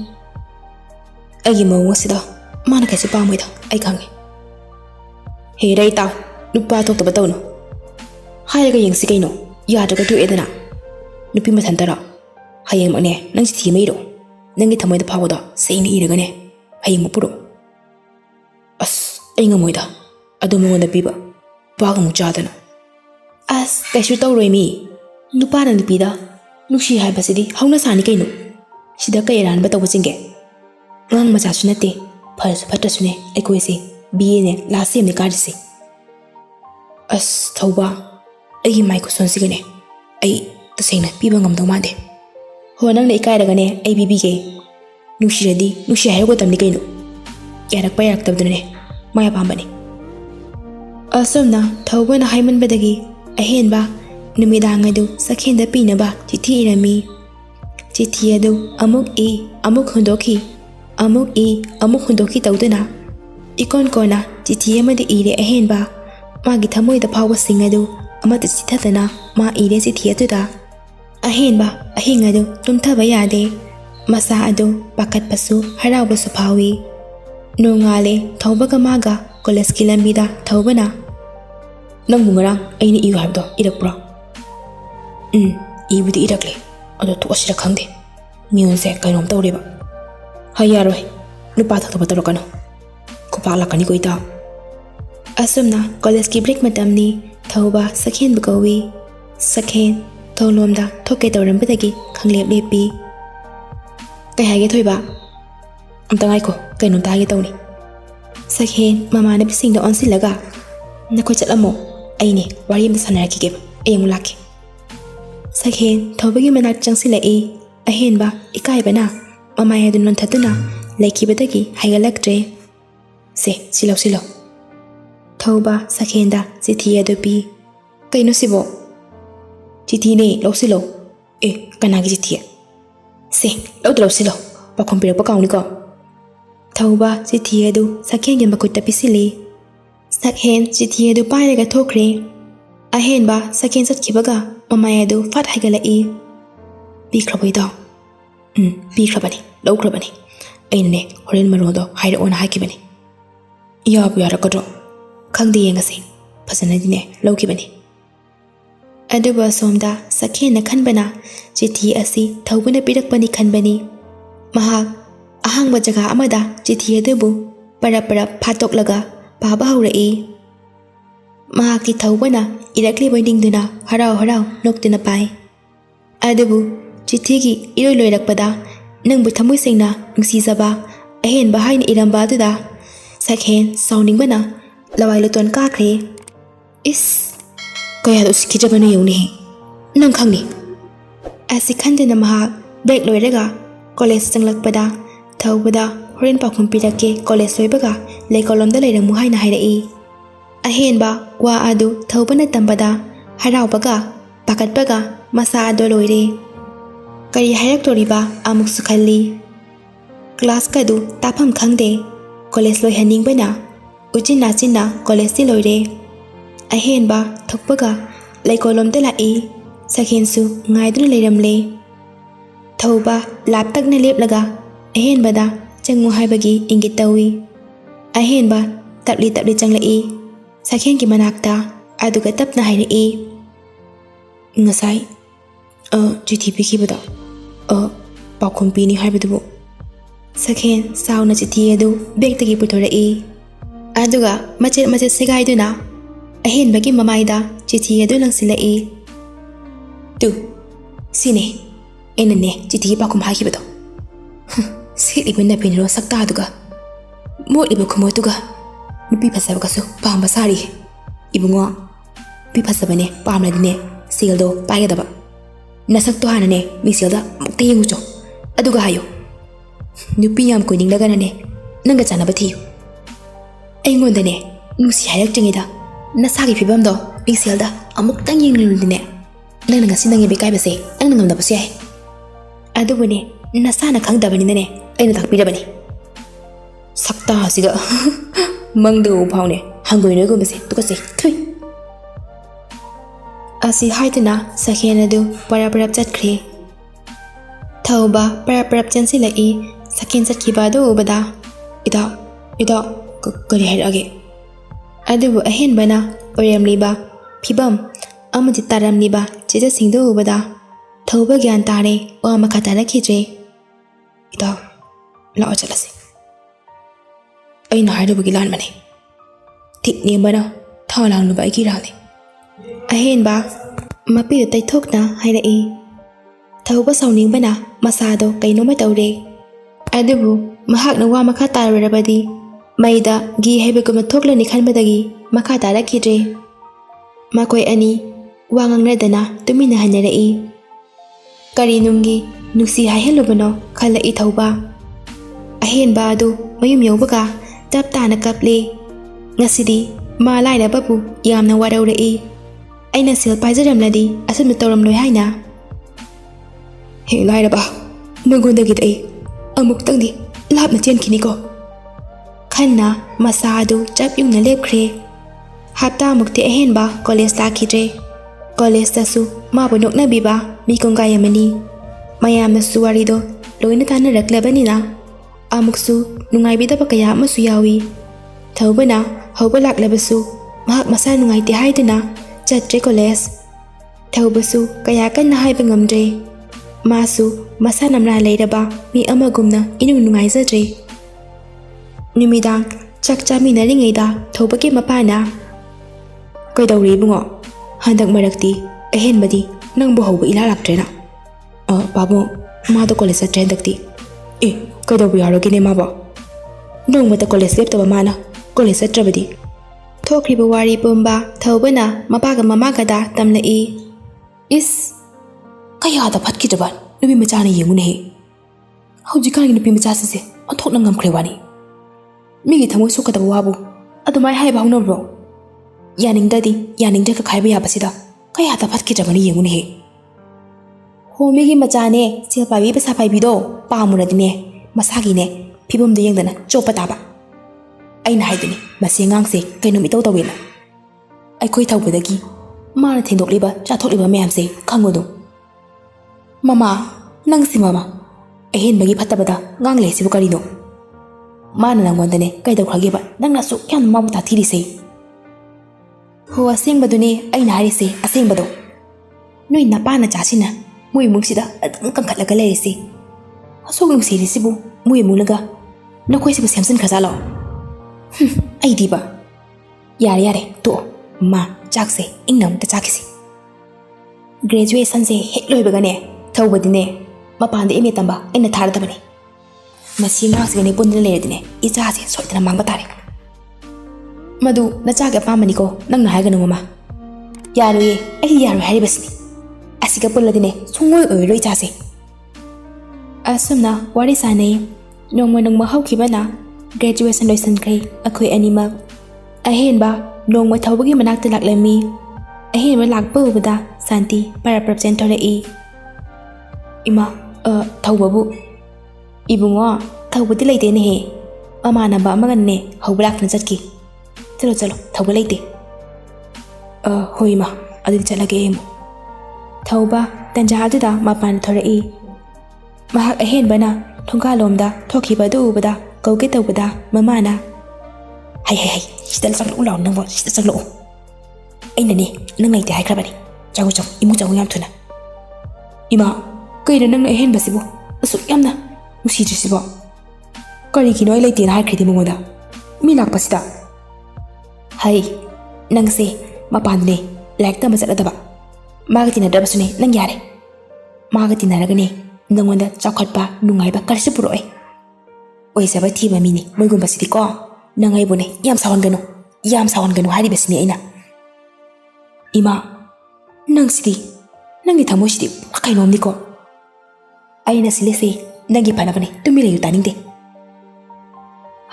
ꯑꯩꯒꯤ ꯃꯑꯣꯡ ꯑꯁꯤꯗ ꯃꯥꯅ ꯀꯩꯁꯨ ꯄꯥꯝꯃꯣꯏꯗ ꯑꯩ ꯈꯪꯉꯤ꯫ ꯍꯦꯔꯦ ꯏꯇꯥꯎ, ꯅꯨꯄꯥ ꯊꯣꯛꯇꯕ ꯇꯧꯅꯨ꯫ ꯍꯥꯏꯔꯒ ꯌꯦꯡꯁꯤ ꯀꯩꯅꯣ, ꯌꯥꯗ꯭ꯔꯒ ꯇꯣꯛꯑꯦꯗꯅ꯫ ꯅꯨꯄꯤ ꯃꯊꯟꯇꯔꯣ? ꯍꯌꯦꯡꯃꯛꯅꯦ ꯅꯪ ꯆꯤꯊꯤ ꯑꯃ ꯏꯔꯣ꯫ ꯅꯪꯒꯤ ꯊꯃꯣꯏꯗ ꯐꯥꯎꯕꯗꯣ ꯁꯦꯡꯅ ꯏꯔꯒꯅꯦ ꯍꯌꯦꯡꯃꯛ ꯄꯨꯔꯛꯑꯣ꯫ ꯑꯁ ꯑꯩ ꯉꯝꯃꯣꯏꯗ ꯑꯗꯨ ꯃꯉꯣꯟꯗ ꯄꯤꯕ, ꯅꯨꯄꯥꯒ ꯑꯃꯨꯛ ꯆꯥꯗꯅ꯫ ꯑꯁ ꯀꯩꯁꯨ ꯇꯧꯔꯣꯏ ꯃꯤ, ꯅꯨꯄꯥꯅ ꯅꯨꯄꯤꯗ ꯅꯨꯡꯁꯤ ꯍꯥꯏꯕꯁꯤꯗꯤ ꯍꯧꯅꯁꯥꯅꯤ ꯀꯩꯅꯣ꯫ ꯁꯤꯗ ꯀꯩ ꯑꯔꯥꯟꯕ ꯇꯧꯕ ꯆꯤꯡꯒꯦ? ꯑꯉꯥꯡ ꯃꯆꯥꯁꯨ ꯅꯠꯇꯦ, ꯐꯔꯁꯨ ꯐꯠꯇ꯭ꯔꯁꯨꯅꯦ ꯑꯩꯈꯣꯏꯁꯦ BAꯅꯦ ꯂꯥꯁ ꯁꯦꯝꯅꯦ ꯀꯥꯔꯤꯁꯦ꯫ ꯑꯁ ꯊꯧꯕ, ꯑꯩꯒꯤ ꯃꯥꯏ ꯈꯨꯠꯁꯣꯟꯁꯤꯒꯅꯦ ꯑꯩ ꯇꯁꯦꯡꯅ ꯄꯤꯕ ꯉꯝꯗꯧ ꯃꯥꯟꯗꯦ꯫ ꯍꯣ ꯅꯪꯅ ꯏꯀꯥꯏꯔꯒꯅꯦ ꯑꯩ ꯄꯤꯕꯤꯒꯦ꯫ ꯅꯨꯡꯁꯤꯔꯗꯤ ꯅꯨꯡꯁꯤ ꯍꯥꯏꯔꯒꯗꯕꯅꯤ ꯀꯩꯅꯣ꯫ ꯌꯥꯔꯛꯄ ꯌꯥꯔꯛꯇꯕꯗꯨꯅꯅꯦ ꯃꯥꯏ ꯑꯄꯥꯝꯕꯅꯤ꯫ ꯑꯁꯨꯝꯅ ꯊꯧꯕꯅ ꯍꯥꯏꯃꯟꯕꯗꯒꯤ ꯑꯍꯦꯟꯕ ꯅꯨꯃꯤꯗꯥꯡ ꯑꯗꯨ ꯁꯛꯍꯦꯟꯗ ꯄꯤꯅꯕ ꯆꯤꯊꯤ ꯏꯔꯝꯃꯤ꯫ ꯆꯤꯊꯤ ꯑꯗꯨ ꯑꯃꯨꯛ ꯏ, ꯑꯃꯨꯛ ꯍꯨꯟꯗꯣꯛꯈꯤ, ꯑꯃꯨꯛ ꯏ, ꯑꯃꯨꯛ ꯍꯨꯟꯗꯣꯛꯈꯤ ꯇꯧꯗꯨꯅ ꯏꯀꯣꯟ ꯀꯣꯟꯅ ꯆꯤꯊꯤ ꯑꯃꯗꯤ ꯏꯔꯦ ꯑꯍꯦꯟꯕ꯫ ꯃꯥꯒꯤ ꯊꯃꯣꯏꯗ ꯐꯥꯎꯕꯁꯤꯡ ꯑꯗꯨ ꯑꯃꯠꯇ ꯆꯤꯊꯗꯅ ꯃꯥ ꯏꯔꯦ ꯆꯤꯊꯤ ꯑꯗꯨꯗ꯫ ꯑꯍꯦꯟꯕ ꯑꯍꯤꯡ ꯑꯗꯨ ꯇꯨꯝꯊꯕ ꯌꯥꯗꯦ꯫ ꯃꯁꯥ ꯑꯗꯨ ꯄꯥꯈꯠꯄꯁꯨ ꯍꯔꯥꯎꯕꯁꯨ ꯐꯥꯎꯏ꯫ ꯅꯣꯡꯉꯥꯜꯂꯦ ꯊꯧꯕꯒ ꯃꯥꯒ ꯀꯣꯂꯦꯖꯀꯤ ꯂꯝꯕꯤꯗ ꯊꯧꯕꯅ ꯅꯪꯕꯨ ꯉꯔꯥꯡ ꯑꯩꯅ ꯏꯌꯨ ꯍꯥꯏꯕꯗꯣ ꯏꯔꯛꯄ꯭ꯔꯣ? ꯏꯕꯨꯗꯤ ꯏꯔꯛꯂꯦ, ꯑꯗꯣ ꯊꯣꯛꯑꯁꯤꯔ ꯈꯪꯗꯦ꯫ ꯃꯤꯉꯣꯟꯁꯦ ꯀꯩꯅꯣꯝ ꯇꯧꯔꯦꯕ꯫ ꯌꯥꯔꯣꯏ, ꯅꯨꯄꯥ ꯊꯣꯛꯇꯕ ꯇꯧꯔꯛꯀꯅꯨ, ꯈꯨꯄꯥꯛ ꯂꯥꯛꯀꯅꯤꯀꯣ ꯏꯇꯥꯎ꯫ ꯑꯁꯨꯝꯅ ꯀꯣꯂꯦꯖꯀꯤ ꯕ꯭ꯔꯦꯛ ꯃꯇꯝꯅꯤ꯫ ꯊꯧꯕ ꯁꯛꯍꯦꯟꯕꯨ ꯀꯧꯏ꯫ ꯁꯛꯍꯦꯟ ꯊꯣꯡꯂꯣꯝꯗ ꯊꯣꯛꯀꯦ ꯇꯧꯔꯝꯕꯗꯒꯤ ꯈꯪꯂꯦꯞ ꯂꯦꯞꯄꯤ꯫ ꯀꯩ ꯍꯥꯏꯒꯦ ꯊꯣꯏꯕ? ꯑꯝꯇ ꯉꯥꯏꯈꯣ, ꯀꯩꯅꯣꯝꯇ ꯍꯥꯏꯒꯦ ꯇꯧꯅꯤ꯫ ꯁꯛꯍꯦꯟ ꯃꯃꯥꯟꯅꯕꯤꯁꯤꯡꯗ ꯑꯣꯟꯁꯤꯜꯂꯒ ꯅꯈꯣꯏ ꯆꯠꯂꯝꯃꯣ, ꯑꯩꯅꯦ ꯋꯥꯔꯤ ꯑꯃꯇ ꯁꯥꯟꯅꯔꯛꯈꯤꯒꯦꯕ, ꯑꯩ ꯑꯃꯨꯛ ꯂꯥꯛꯀꯦ꯫ ꯁꯛꯍꯦꯟ ꯊꯧꯕꯒꯤ ꯃꯅꯥꯛꯇ ꯆꯪꯁꯤꯜꯂꯛꯏ꯫ ꯑꯍꯦꯟꯕ ꯏꯀꯥꯏꯕꯅ ꯃꯃꯥꯏ ꯑꯗꯨ ꯅꯣꯟꯊꯗꯨꯅ ꯂꯩꯈꯤꯕꯗꯒꯤ ꯍꯥꯏꯒꯠꯂꯛꯇ꯭ꯔꯦ꯫ ꯁꯤ ꯂꯧꯁꯤꯜꯂꯣ꯫ ꯊꯧꯕ ꯁꯛꯍꯦꯟꯗ ꯆꯤꯊꯤ ꯑꯗꯨ ꯄꯤ꯫ ꯀꯩꯅꯣ ꯁꯤꯕꯣ? ꯆꯤꯊꯤꯅꯦ, ꯂꯧꯁꯤꯜꯂꯣ꯫ ꯀꯅꯥꯒꯤ ꯆꯤꯊꯤ? ꯂꯧꯁꯤꯜꯂꯣ, ꯄꯥꯎꯈꯨꯝ ꯄꯤꯔꯛꯄ ꯀꯥꯎꯅꯤꯀꯣ꯫ ꯊꯧꯕ ꯆꯤꯊꯤ ꯑꯗꯨ ꯁꯛꯍꯦꯟꯒꯤ ꯃꯈꯨꯠꯇ ꯄꯤꯁꯤꯜꯂꯤ꯫ ꯁꯛꯍꯦꯟ ꯆꯤꯊꯤ ꯑꯗꯨ ꯄꯥꯏꯔꯒ ꯊꯣꯛꯈ꯭ꯔꯦ꯫ ꯑꯍꯦꯟꯕ ꯁꯛꯍꯦꯟ ꯆꯠꯈꯤꯕꯒ ꯃꯃꯥꯏ ꯑꯗꯨ ꯐꯠ ꯍꯥꯏꯒꯠꯂꯛꯏ꯫ ꯄꯤꯈ꯭ꯔꯕꯣ ꯏꯇꯥꯎ? ꯄꯤꯈ꯭ꯔꯕꯅꯤ, ꯂꯧꯈ꯭ꯔꯕꯅꯤ꯫ ꯑꯩꯅꯅꯦ ꯍꯣꯔꯦꯟ ꯃꯔꯣꯜꯗꯣ ꯍꯥꯏꯔꯛꯑꯣꯅ ꯍꯥꯏꯈꯤꯕꯅꯤ꯫ ꯌꯥꯕꯨ ꯌꯥꯔꯛꯀꯗ꯭ꯔꯣ? ꯈꯪꯗꯦ, ꯌꯦꯡꯉꯁꯤ꯫ ꯐꯖꯅꯗꯤꯅꯦ ꯂꯧꯈꯤꯕꯅꯤ꯫ ꯑꯗꯨꯕꯨ ꯑꯁꯣꯝꯗ ꯁꯛꯍꯦꯟꯅ ꯈꯟꯕꯅ ꯆꯤꯊꯤ ꯑꯁꯤ ꯊꯧꯕꯅ ꯄꯤꯔꯛꯄꯅꯤ ꯈꯟꯕꯅꯤ꯫ ꯃꯍꯥꯛ ꯑꯍꯥꯡꯕ ꯖꯒꯥ ꯑꯃꯗ ꯆꯤꯊꯤ ꯑꯗꯨꯕꯨ ꯄꯔꯞ ꯐꯥꯠꯇꯣꯛꯂꯒ ꯄꯥꯕ ꯍꯧꯔꯛꯏ꯫ ꯃꯍꯥꯛꯀꯤ ꯊꯧꯕꯅ ꯏꯔꯛꯂꯤꯕꯣꯏ ꯅꯤꯡꯗꯨꯅ ꯍꯔꯥꯎ ꯅꯣꯛꯇꯨꯅ ꯄꯥꯏ꯫ ꯑꯗꯨꯕꯨ ꯆꯤꯊꯤꯒꯤ ꯏꯔꯣꯏ ꯂꯣꯏꯔꯛꯄꯗ ꯅꯪꯕꯨ ꯊꯃꯣꯏ ꯁꯦꯡꯅ ꯅꯨꯡꯁꯤꯖꯕ ꯑꯍꯦꯟꯕ ꯍꯥꯏꯅ ꯏꯔꯝꯕ ꯑꯗꯨꯗ ꯁꯛꯍꯦꯟ ꯁꯥꯎꯅꯤꯡꯕꯅ lawai luton ka khre is kaya do sikhi jabana yuni nang khangni asi khandena mahak break loiraga college changlakpada thawbada horen pakhum pirake college loibaga leikolomda leiramu haina hairai ahenba wa adu thawbana tambada haraubaga pakatbaga masa ado loire kari hairak toriba amuk sukhalli class kadu tapham khangde college loi haning bana uchina china college ti loire ahenba thokpaga leikolomda lai sakhensu ngaiduna leiramle thauba laptakna leplaga ahenbada changu haibagi ingit tawi ahenba tapli changlai sakhen ki manakta aduga tapna hairai ngasai chithi pikibada pakhum pini haibadubu sakhen sauna chithi adu bag tagi puthorai aduga machet segaiduna ahenbagi mamaida chithi adu langsilai tu sine enane chithi pakhum haibado sikibna pinro sakta aduga molibu khumotuga nupi phasabagasu pamba sari ibungo pi phasabane pamladine sildo paigedaba nasak to hanane misilda mukte yengucho aduga hayo nupi yam koining laganane nanga chanaba thiyu aingondane nusi hayak chingida nasagi phibamdo misilda amuk tang yengluludine nang ngasi nang yebe kai base ang nangam da base adubune nasana khangdabaninane aina takpirabani sakta asiga mangdu phaune hangoine go base tukase thui asi haitna sakhen adu parap chatkhre thauba parap chansilai sakhen chatkhiba do ubada ida kari hairage adubu ahenbana oyamliba phibam amadi taramliba chija singdo ubada thauba gyan tare wa makata rakhije ida lao chalase aina hairubugi lan mane thik ne bana thalang nu bai ki rane ahenba mapi taithokna hairai thauba sauningbana masado kainoma tawre adubu mahakna wa makha tarabadi maida gi hebeguma thoklani khanbadagi makha tarakidre makoi ani wangangnadana tumina hanarai karinumgi nusi haihelubano khalai thauba ahenba adu mayum yobaga taptana kaple ngasidi ma laina babu yamna waraurai aina sil paijaramladi asumna tawramloi haina he lairaba nangondagi dai amuk tangdi lapna chenkhini ko khanna masadu chap yungna lepkhre hapta mukti ahenba college lakhidre college tasu ma bonokna biba mi kongayamani mayamna suwarido loina tana raklabanina amuksu nungai bidaba kaya amasu yawi thawbana hawba laklabasu mahak masa nungai ti haidina chatre college thawbasu kaya kanna haiba ngamdre masu masa namra leiraba mi amagumna inung nungai zadre numidang chakcha minaringaida thawbaki mapana kaidawri bungo handak marakti ahenbadi nangbu hawba ila laktrena babu mado college atre dakti kaidawbi yarogine maba nongmata college leptaba mana college atrabadi thokriba wari bomba thawbana mapaga mamagada tamlai is kaya da phatki jaban nubi machana yengune he haujikan nubi macha se onthokna ngamkhre wani migi thamoi sokada wabu adumai hai bawno bro yaningda ka khaiba yabasida kaya da phatki jaban yengune he homigi machane silpabi pesa paibido pamuradine masagine phibum de yengdana chopa taba aina haidini masi ngangse kainumi taw tawena aikhoi thawbadagi mana thendokliba chathokliba mayamse khangodu mama nangsi mama ahenbagi phatabada ngangle sibu karino mana nangwandane kaidawkhageba nangna su kyan mamu ta thirise ho asengbadune aina harise asengbado noi napana chasina mui muksida adum kankhatlaga leirisi asok nungsirisibu mui mulaga nakoi sibu samsin khazalo ai diba yare to ma chakse ingnam ta chakisi graduation se hek loibagane thawbadine mapanda eme tamba ina ꯃꯗꯨ ꯅꯆꯥꯒꯤ ꯑꯄꯥꯝꯕꯅꯤꯀꯣ ꯅꯪꯅ ꯍꯥꯏꯒꯅꯨ ꯃꯃꯥ ꯌꯥꯔꯣꯏꯌꯦ ꯑꯩꯗꯤ ꯌꯥꯔꯣꯏ ꯍꯥꯏꯔꯤꯕꯁꯤꯅꯤ ꯑꯁꯤꯒ ꯄꯨꯜꯂꯗꯤꯅꯦ ꯁꯨꯡꯑꯣꯏ ꯑꯣꯏꯔꯣꯏ ꯏꯆꯥꯁꯦ ꯑꯁꯨꯝꯅ ꯋꯥꯔꯤ ꯁꯥꯟꯅꯩ ꯅꯣꯡꯃ ꯍꯧꯈꯤꯕꯅ ꯒ꯭ꯔꯦꯖꯨꯑꯦꯁꯟ ꯂꯣꯏꯁꯤꯟꯈ꯭ꯔꯦ ꯑꯩꯈꯣꯏ ꯑꯅꯤꯃꯛ ꯑꯍꯦꯟꯕ ꯅꯣꯡꯃ ꯊꯧꯕꯒꯤ ꯃꯅꯥꯛꯇ ꯂꯥꯛꯂꯝꯃꯤ ꯑꯍꯦꯟꯕ ꯂꯥꯛꯄ ꯎꯕꯗ ꯁꯥꯟꯇꯤ ꯄꯔꯞ ꯆꯦꯟꯊꯣꯔꯛꯏ ꯏꯃꯥ ꯊꯧꯕꯕꯨ ꯏꯕꯨꯡꯉꯣ ꯊꯧꯕꯗꯤ ꯂꯩꯇꯦꯅꯦꯍꯦ ꯃꯃꯥꯟꯅꯕ ꯑꯃꯒꯅꯦ ꯍꯧꯕ ꯂꯥꯛꯇꯨꯅ ꯆꯠꯈꯤ ꯆꯠꯂꯣ ꯊꯧꯕ ꯂꯩꯇꯦ ꯍꯣꯏ ꯏꯃꯥ ꯑꯗꯨꯗꯤ ꯆꯠꯂꯒꯦ ꯑꯃꯨꯛ ꯊꯧꯕ ꯇꯟꯖꯥ ꯑꯗꯨꯗ ꯃꯄꯥꯟꯗ ꯊꯣꯔꯛꯏ ꯃꯍꯥꯛ ꯑꯍꯦꯟꯕꯅ ꯊꯣꯡꯒꯥꯜꯂꯣꯝꯗ ꯊꯣꯛꯈꯤꯕ ꯑꯗꯨ ꯎꯕꯗ ꯀꯧꯒꯦ ꯇꯧꯕꯗ ꯃꯃꯥꯅ ꯍꯩ ꯁꯤꯗ ꯆꯪꯂꯛꯎ ꯂꯥꯎ ꯅꯪꯕꯣ ꯁꯤꯗ ꯆꯪꯂꯛꯎ ꯑꯩꯅꯅꯦ ꯅꯪ ꯂꯩꯇꯦ ꯍꯥꯏꯈ꯭ꯔꯕꯅꯤ ꯆꯪꯉꯨ ꯏꯃꯨꯡ ꯆꯪꯉꯨ ꯌꯥꯝ ꯊꯨꯅ ꯏꯃꯥ ꯀꯩꯅꯣ ꯅꯪꯅ ꯑꯍꯦꯟꯕꯁꯤꯕꯨ ꯑꯁꯨꯛ ꯌꯥꯝꯅ ꯅꯨꯡꯁꯤꯗ꯭ꯔꯤꯁꯤꯕꯣ ꯀꯔꯤꯒꯤꯅꯣ ꯑꯩ ꯂꯩꯇꯦꯅ ꯍꯥꯏꯈ꯭ꯔꯤꯗꯤ ꯃꯉꯣꯟꯗ ꯃꯤ ꯂꯥꯛꯄꯁꯤꯗ ꯍꯩ ꯅꯪꯁꯦ ꯃꯄꯥꯟꯗꯅꯦ ꯂꯥꯏꯔꯤꯛ ꯇꯝꯕ ꯆꯠꯂꯗꯕ ꯃꯥꯒ ꯇꯤꯟꯅꯗ꯭ꯔꯕꯁꯨꯅꯦ ꯅꯪ ꯌꯥꯔꯦ ꯃꯥꯒ ꯇꯤꯟꯅꯔꯒꯅꯦ ꯅꯪꯉꯣꯟꯗ ꯆꯥꯎꯈꯠꯄ ꯅꯨꯡꯉꯥꯏꯕ ꯀꯔꯤꯁꯨ ꯄꯨꯔꯛꯑꯣꯏ ꯑꯣꯏꯖꯕ ꯊꯤꯕ ꯃꯤꯅꯤ ꯃꯣꯏꯒꯨꯝꯕꯁꯤꯗꯤꯀꯣ ꯅꯪ ꯑꯩꯕꯨꯅꯦ ꯌꯥꯝ ꯁꯥꯎꯍꯟꯒꯅꯨ ꯍꯥꯏꯔꯤꯕꯁꯤꯅꯤ ꯑꯩꯅ ꯏꯃꯥ ꯅꯪꯁꯤꯗꯤ ꯅꯪꯒꯤ ꯊꯃꯣꯏꯁꯤꯗꯤ ꯀꯩꯅꯣꯝꯅꯤꯀꯣ ꯑꯩꯅ ꯁꯤꯜꯂꯤꯁꯤ ꯅꯪꯒꯤ ꯐꯅꯕꯅꯦ ꯇꯨꯃꯤꯟ ꯂꯩꯌꯨ ꯇꯥꯅꯤꯡꯗꯦ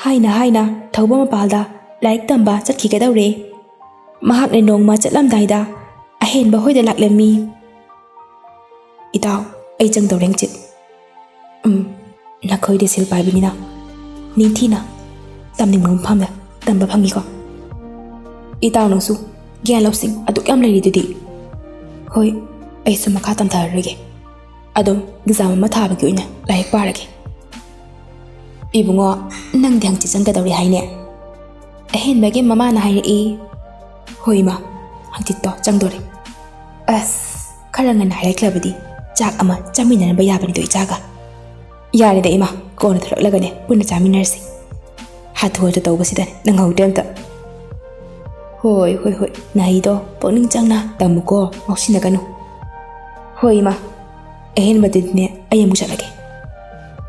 ꯍꯥꯏꯅ ꯊꯧꯕ ꯃꯄꯥꯜꯗ ꯂꯥꯏꯔꯤꯛ ꯇꯝꯕ ꯆꯠꯈꯤꯒꯗꯧꯔꯦ ꯃꯍꯥꯛꯅ ꯅꯣꯡꯃ ꯆꯠꯂꯝꯗꯥꯏꯗ ꯑꯍꯦꯟꯕ ꯍꯣꯏꯗ ꯂꯥꯛꯂꯝꯃꯤ ꯏꯇꯥꯎ ꯑꯩ ꯆꯪꯗꯧꯔꯦ ꯆꯤꯠ ꯅꯈꯣꯏꯗꯤ ꯁꯦꯜ ꯄꯥꯏꯕꯅꯤꯅ ꯅꯤꯡꯊꯤꯅ ꯇꯝꯅꯤꯡꯕ ꯃꯐꯝꯗ ꯇꯝꯕ ꯐꯪꯉꯤꯀꯣ ꯏꯇꯥꯎ ꯅꯪꯁꯨ ꯒ꯭ꯌꯥꯟ ꯂꯧꯁꯤꯡ ꯑꯗꯨꯛ ꯌꯥꯝ ꯂꯩꯔꯤꯗꯨꯗꯤ ꯍꯣꯏ ꯑꯩꯁꯨ ꯃꯈꯥ ꯇꯝꯊꯔꯔꯣꯏꯒꯦ ꯑꯗꯨꯝ ꯑꯦꯛꯖꯥꯝ ꯑꯃ ꯊꯥꯕꯒꯤ ꯑꯣꯏꯅ ꯂꯥꯏꯔꯤꯛ ꯄꯥꯔꯒꯦ ꯏꯕꯨꯡꯉꯣ ꯅꯪꯗꯤ ꯍꯪꯆꯤꯠ ꯆꯪꯒꯗꯧꯔꯦ ꯍꯥꯏꯅꯦ ꯑꯍꯦꯟꯕꯒꯤ ꯃꯃꯥꯅ ꯍꯥꯏꯔꯛꯏ ꯍꯣꯏ ꯏꯃꯥ ꯍꯪꯆꯤꯠꯇꯣ ꯆꯪꯗꯣꯔꯦ ꯑꯁ ꯈꯔ ꯉꯟꯅ ꯍꯥꯏꯔꯛꯂꯕꯗꯤ ꯆꯥꯛ ꯑꯃ ꯆꯥꯃꯤꯟꯅꯔꯝꯕ ꯌꯥꯕꯅꯤꯗꯣ ꯏꯆꯥꯒ ꯌꯥꯔꯦꯗ ꯏꯃꯥ ꯀꯣꯟꯅ ꯊꯣꯔꯛꯂꯒꯅꯦ ꯄꯨꯟꯅ ꯆꯥꯃꯤꯟꯅꯔꯁꯤ ꯍꯥꯊꯨ ꯍꯥꯊꯨ ꯇꯧꯕꯁꯤꯗꯅꯦ ꯅꯪꯍꯧꯗ꯭ꯔꯦ ꯑꯝꯇ ꯍꯣꯏ ꯅꯍꯩꯗꯣ ꯄꯨꯛꯅꯤꯡ ꯆꯪꯅ ꯇꯝꯃꯨꯀꯣ ꯉꯥꯎꯁꯤꯟꯅꯒꯅꯨ ꯍꯣꯏ ꯏꯃꯥ ꯑꯍꯦꯟꯕꯗꯨꯗꯤꯅꯦ ꯑꯩ ꯑꯃꯨꯛ ꯆꯠꯂꯒꯦ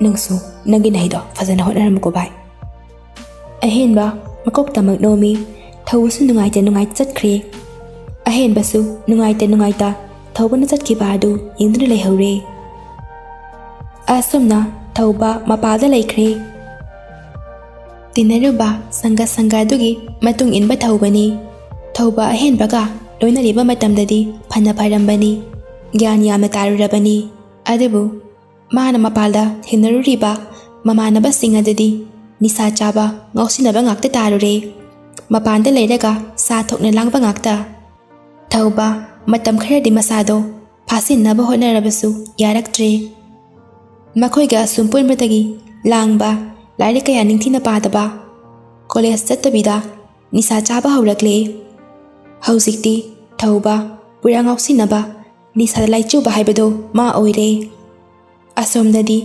ꯅꯪꯁꯨ ꯅꯪꯒꯤ ꯅꯍꯩꯗꯣ ꯐꯖꯅ ꯍꯣꯠꯅꯔꯝꯃꯨꯀꯣ ꯚꯥꯏ ꯑꯍꯦꯟꯕ ꯃꯀꯣꯛꯇꯃꯛ ꯅꯣꯝꯃꯤ ꯊꯧꯕꯁꯨ ꯅꯨꯡꯉꯥꯏꯇ ꯆꯠꯈ꯭ꯔꯦ ꯑꯍꯦꯟꯕꯁꯨ ꯅꯨꯡꯉꯥꯏꯇ ꯊꯧꯕꯅ ꯆꯠꯈꯤꯕ ꯑꯗꯨ ꯌꯦꯡꯗꯨꯅ ꯂꯩꯍꯧꯔꯦ ꯑꯁꯨꯝꯅ ꯊꯧꯕ ꯃꯄꯥꯜꯗ ꯂꯩꯈ꯭ꯔꯦ ꯇꯤꯟꯅꯔꯨꯕ ꯁꯪꯒ ꯑꯗꯨꯒꯤ ꯃꯇꯨꯡ ꯏꯟꯕ ꯊꯧꯕꯅꯤ ꯊꯧꯕ ꯑꯍꯦꯟꯕꯒ ꯂꯣꯏꯅꯔꯤꯕ ꯃꯇꯝꯗꯗꯤ ꯐꯅ ꯐꯔꯝꯕꯅꯤ ꯒ꯭ꯌꯥꯟ ꯌꯥꯝꯅ ꯇꯥꯔꯨꯔꯕꯅꯤ ꯑꯗꯨꯕꯨ ꯃꯥꯅ ꯃꯄꯥꯜꯗ ꯊꯦꯡꯅꯔꯨꯔꯤꯕ ꯃꯃꯥꯟꯅꯕꯁꯤꯡ ꯑꯗꯨꯗꯤ ꯅꯤꯁꯥ ꯆꯥꯕ ꯉꯥꯎꯁꯤꯟꯅꯕ ꯉꯥꯛꯇ ꯇꯥꯔꯨꯔꯦ ꯃꯄꯥꯟꯗ ꯂꯩꯔꯒ ꯁꯥ ꯊꯣꯛꯅ ꯂꯥꯡꯕ ꯉꯥꯛꯇ ꯊꯧꯕ ꯃꯇꯝ ꯈꯔꯗꯤ ꯃꯁꯥꯗꯣ ꯐꯥꯁꯤꯟꯅꯕ ꯍꯣꯠꯅꯔꯕꯁꯨ ꯌꯥꯔꯛꯇ꯭ꯔꯦ ꯃꯈꯣꯏꯒ ꯑꯁꯨꯝ ꯄꯨꯟꯕꯗꯒꯤ ꯂꯥꯡꯕ ꯂꯥꯏꯔꯤꯛ ꯀꯌꯥ ꯅꯤꯡꯊꯤꯅ ꯄꯥꯗꯕ ꯀꯣꯂꯦꯖ ꯆꯠꯇꯕꯤꯗ ꯅꯤꯁꯥ ꯆꯥꯕ ꯍꯧꯔꯛꯂꯦ ꯍꯧꯖꯤꯛꯇꯤ ꯊꯧꯕ ꯄꯨꯔꯥ ꯉꯥꯎꯁꯤꯟꯅꯕ ꯅꯤꯁꯥꯗ ꯂꯥꯏꯆꯨꯕ ꯍꯥꯏꯕꯗꯣ ꯃꯥ ꯑꯣꯏꯔꯦ ꯑꯁꯣꯝꯗꯗꯤ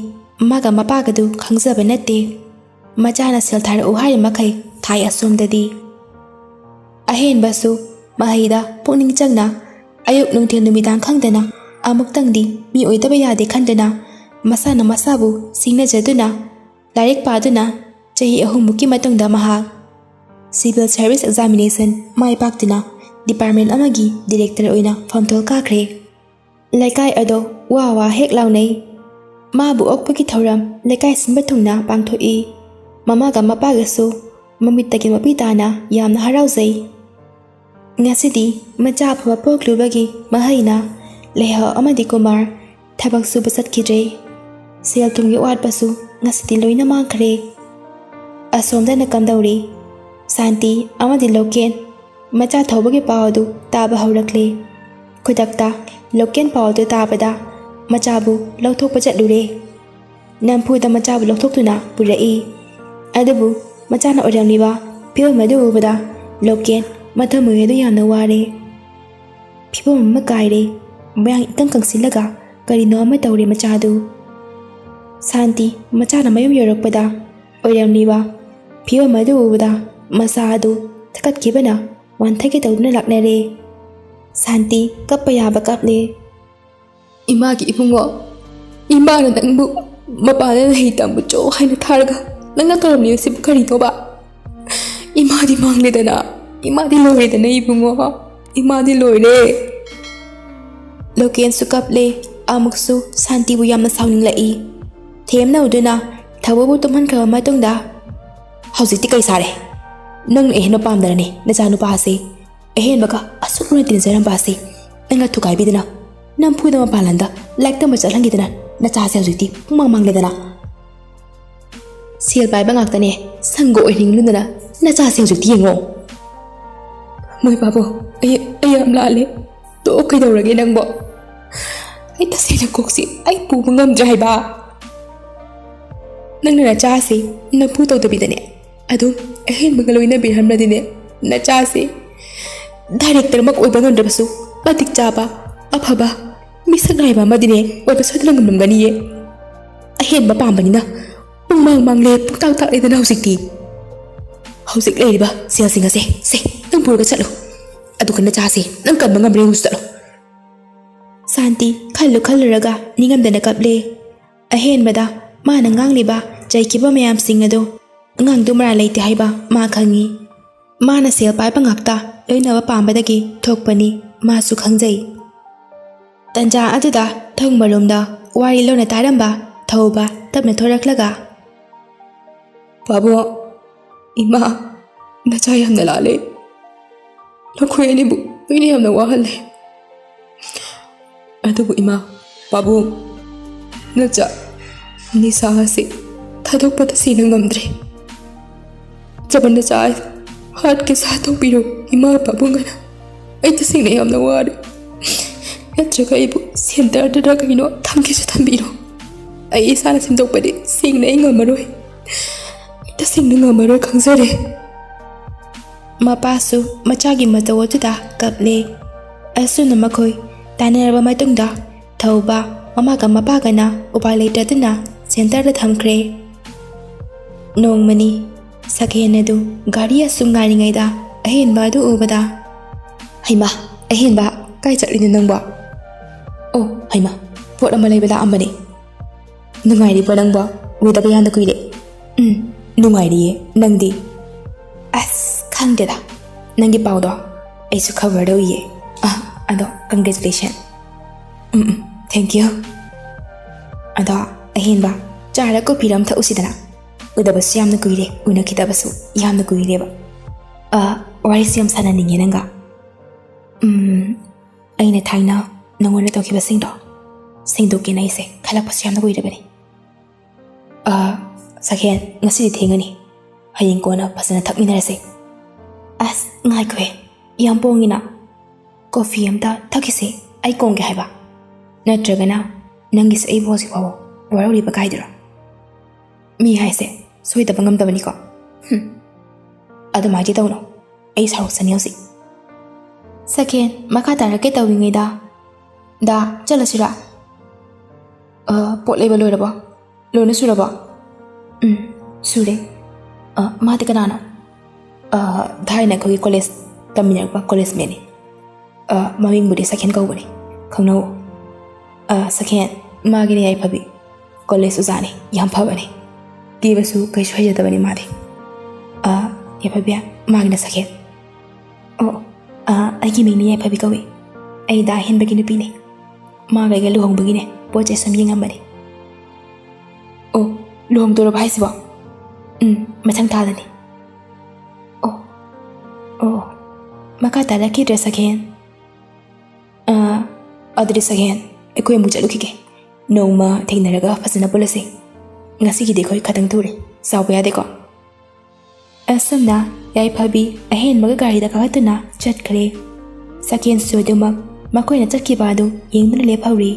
ꯃꯥꯒ ꯃꯄꯥꯒꯗꯨ ꯈꯪꯖꯕ ꯅꯠꯇꯦ ꯃꯆꯥꯅ ꯁꯦꯜ ꯊꯥꯔꯛꯎ ꯍꯥꯏꯔꯤ ꯃꯈꯩ ꯊꯥꯏ ꯑꯁꯣꯝꯗꯗꯤ ꯑꯍꯦꯟꯕꯁꯨ ꯃꯍꯩꯗ ꯄꯨꯛꯅꯤꯡ ꯆꯪꯅ ꯑꯌꯨꯛ ꯅꯨꯡꯊꯤꯜ ꯅꯨꯃꯤꯗꯥꯡ ꯈꯪꯗꯅ ꯑꯃꯨꯛꯇꯪꯗꯤ ꯃꯤ ꯑꯣꯏꯗꯕ ꯌꯥꯗꯦ ꯈꯟꯗꯅ ꯃꯁꯥꯅ ꯃꯁꯥꯕꯨ ꯁꯤꯡꯅꯖꯗꯨꯅ ꯂꯥꯏꯔꯤꯛ ꯄꯥꯗꯨꯅ ꯆꯍꯤ 3ꯃꯨꯛꯀꯤ ꯃꯇꯨꯡꯗ ꯃꯍꯥꯛ ꯁꯤꯚꯤꯜ ꯁꯥꯔꯚꯤꯁ ꯑꯦꯛꯖꯥꯃꯤꯅꯦꯁꯟ ꯃꯥꯏ ꯄꯥꯛꯇꯨꯅ ꯗꯤꯄꯥꯔꯠꯃꯦꯟ ꯑꯃꯒꯤ ꯗꯤꯔꯦꯛꯇꯔ ꯑꯣꯏꯅ ꯐꯝꯊꯣꯜ ꯀꯥꯈ꯭ꯔꯦ ꯂꯩꯀꯥꯏ ꯑꯗꯣ ꯋꯥ ꯍꯦꯛ ꯂꯥꯎꯅꯩ ꯃꯥꯕꯨ ꯑꯣꯛꯄꯒꯤ ꯊꯧꯔꯝ ꯂꯩꯀꯥꯏ ꯁꯤꯟꯕ ꯊꯨꯡꯅ ꯄꯥꯡꯊꯣꯛꯏ ꯃꯃꯥꯒ ꯃꯄꯥꯒꯁꯨ ꯃꯃꯤꯠꯇꯒꯤ ꯃꯄꯤ ꯇꯥꯅ ꯌꯥꯝꯅ ꯍꯔꯥꯎꯖꯩ ꯉꯁꯤꯗꯤ ꯃꯆꯥ ꯑꯐꯕ ꯄꯣꯛꯂꯨꯕꯒꯤ ꯃꯍꯩꯅ ꯂꯩꯍꯥꯎ ꯑꯃꯗꯤ ꯀꯨꯃꯥꯔ ꯊꯕꯛ ꯁꯨꯕ ꯆꯠꯈꯤꯗ꯭ꯔꯦ ꯁꯦꯜ ꯊꯨꯝꯒꯤ ꯑꯋꯥꯠꯄꯁꯨ ꯉꯁꯤꯗꯤ ꯂꯣꯏꯅ ꯃꯥꯡꯈ꯭ꯔꯦ ꯑꯁꯣꯝꯗꯅ ꯀꯝꯗꯧꯔꯤ ꯁꯥꯟꯇꯤ ꯑꯃꯗꯤ ꯂꯣꯀꯦꯟ ꯃꯆꯥ ꯊꯧꯕꯒꯤ ꯄꯥꯎ ꯑꯗꯨ ꯇꯥꯕ ꯍꯧꯔꯛꯂꯦ ꯈꯨꯗꯛꯇ ꯂꯣꯀꯦꯟ ꯄꯥꯎ ꯑꯗꯨ ꯇꯥꯕꯗ ꯃꯆꯥꯕꯨ ꯂꯧꯊꯣꯛꯄ ꯆꯠꯂꯨꯔꯦ ꯅꯝꯐꯨꯗ ꯃꯆꯥꯕꯨ ꯂꯧꯊꯣꯛꯇꯨꯅ ꯄꯨꯔꯛꯏ ꯑꯗꯨꯕꯨ ꯃꯆꯥꯅ ꯑꯣꯏꯔꯝꯂꯤꯕ ꯐꯤꯕꯝ ꯑꯗꯨ ꯎꯕꯗ ꯂꯣꯀꯦꯟ ꯃꯊꯃꯣꯏ ꯑꯗꯨ ꯌꯥꯝꯅ ꯋꯥꯔꯦ ꯐꯤꯕꯝ ꯑꯃ ꯀꯥꯏꯔꯦ ꯃꯌꯥꯡ ꯏꯀꯪ ꯀꯪꯁꯤꯜꯂꯒ ꯀꯔꯤꯅꯣ ꯑꯃ ꯇꯧꯔꯦ ꯃꯆꯥꯗꯨ ꯁꯥꯟꯇꯤ ꯃꯆꯥꯅ ꯃꯌꯨꯝ ꯌꯧꯔꯛꯄꯗ ꯑꯣꯏꯔꯝꯂꯤꯕ ꯐꯤꯕꯝ ꯑꯗꯨ ꯎꯕꯗ ꯃꯁꯥ ꯑꯗꯨ ꯊꯀꯠꯈꯤꯕꯅ ꯋꯥꯟꯊꯒꯦ ꯇꯧꯗꯨꯅ ꯂꯥꯛꯅꯔꯦ ꯁꯥꯟꯇꯤ ꯀꯞꯄ ꯌꯥꯕ ꯀꯞꯂꯦ ꯏꯃꯥꯒꯤ ꯏꯕꯨꯡꯉꯣ ꯏꯃꯥꯅ ꯅꯪꯕꯨ ꯃꯄꯥꯟꯗ ꯅꯍꯩ ꯇꯝꯕ ꯆꯣ ꯍꯥꯏꯅ ꯊꯥꯔꯒ ꯅꯪꯅ ꯇꯧꯔꯝꯂꯤꯕꯁꯤꯕꯨ ꯀꯔꯤꯅꯣꯕ 이마디 망리다나 이마디 로이다나 이붕어 이마디 로이래 Loken sukap le amuksu santi bu yamna sauning lai them na uduna thawabu tumhan kha ma tungda hausikti kai sare nang ehna pamdarani na janu pa se ehen baka asukuna tin jaram pa se nanga thukai bidana nam phuda ma palanda like ma chalangi dana na cha se hausikti pumang mang le dana sil bai ba ngak tane sango oining lundana na cha se hausikti yengo moi babu ay am la le to kai dawrage nang bo ai ta se na koksi ai pu ngam jai ba nang na cha se na phu to bidane adu ehen bangaloi na biham na dine na cha se director mak oi bangan rabasu patik chaba aphaba misak rai ba madine oi ba sadlang ngam gani ye ehen ba pam banina mang le puk tak tak le na hausik le ba sia singa se nang pur ga chalo adu kan na cha se nang kan bangam re hustalo santi khallu raga ningam dana kaple ahen bada ma na ngang liba jaikiba mayam singado ngang dumra leite haiba ma khangi ma na sel pai pangakta loina ba pambadagi thokpani ma su khangjai tanja aduda thong marumda wari lona taramba thauba tabna thoraklaga babu ima na cha yam na lale lokhoi ni bu ni yam na wahalle adubu ima babu na cha ni sahasi thadok pata sinang ngamdre jaban na cha heart ke sath piro ima babu ngana ai ta sing na yam na wari yatraga ibu center da kaino thamke su thambiro ai isana simdok pade sing na ngamaroi ta sing na ngamaroi khangjare mapasu machagi matawotuda kaple asuna makoi tanaraba matungda thauba mamaga mapagana upai leitaduna center da thamkre nongmani sakhenadu gari asum ngaringaida ahenba du ubada haima ahenba kai chatlini nangba oh haima pot ama leibala amane nungai ri padangba weda bayanda kuile nungai ri nangdi as khangdeda nangi pawdo aisu cover do ye ado congratulations thank you ado ahenba chara ko piram tha usidana udabas yamna kuile una kitabasu yamna kuile ba wari siam sana ninge nanga aina thaina nangona to kiba singdo ke nai se khala pas yamna kuile bani sakhen ngasi thengani hayeng kona pasana thakmina rase as ngai kwe yam pongina coffee amta thakise ai kongge haiba natragana nangis ai bosi bawo warori bakaidra mi haise soida bangam tabani ko adu maji tawno ai sarok sanyosi sakhen makha tarake tawingaida da chalasira pot level loiraba lona suraba sure mati kanana dhaina ko college taminakba college meni maming budi sakhen kawbani khangno sakhen magini ai phabi college uzani yam phabani kibasu kai shwaya tabani madi ya phabya magina sakhen ai ki mingni ai phabi kawi ai da hin bagini pine maga ga luhong bagine poche sam yingamani luhong toro bhai siba machang thadani makha tarake dress sakhen adri sakhen ekoi mu chalu kike noma thengnaraga fasana pulase ngasi gi dekhoi khatang thore sawba yade ko asumna yai phabi ahen maga gari da khatuna chat khare sakhen soduma makoina chakki badu yengduna le phauri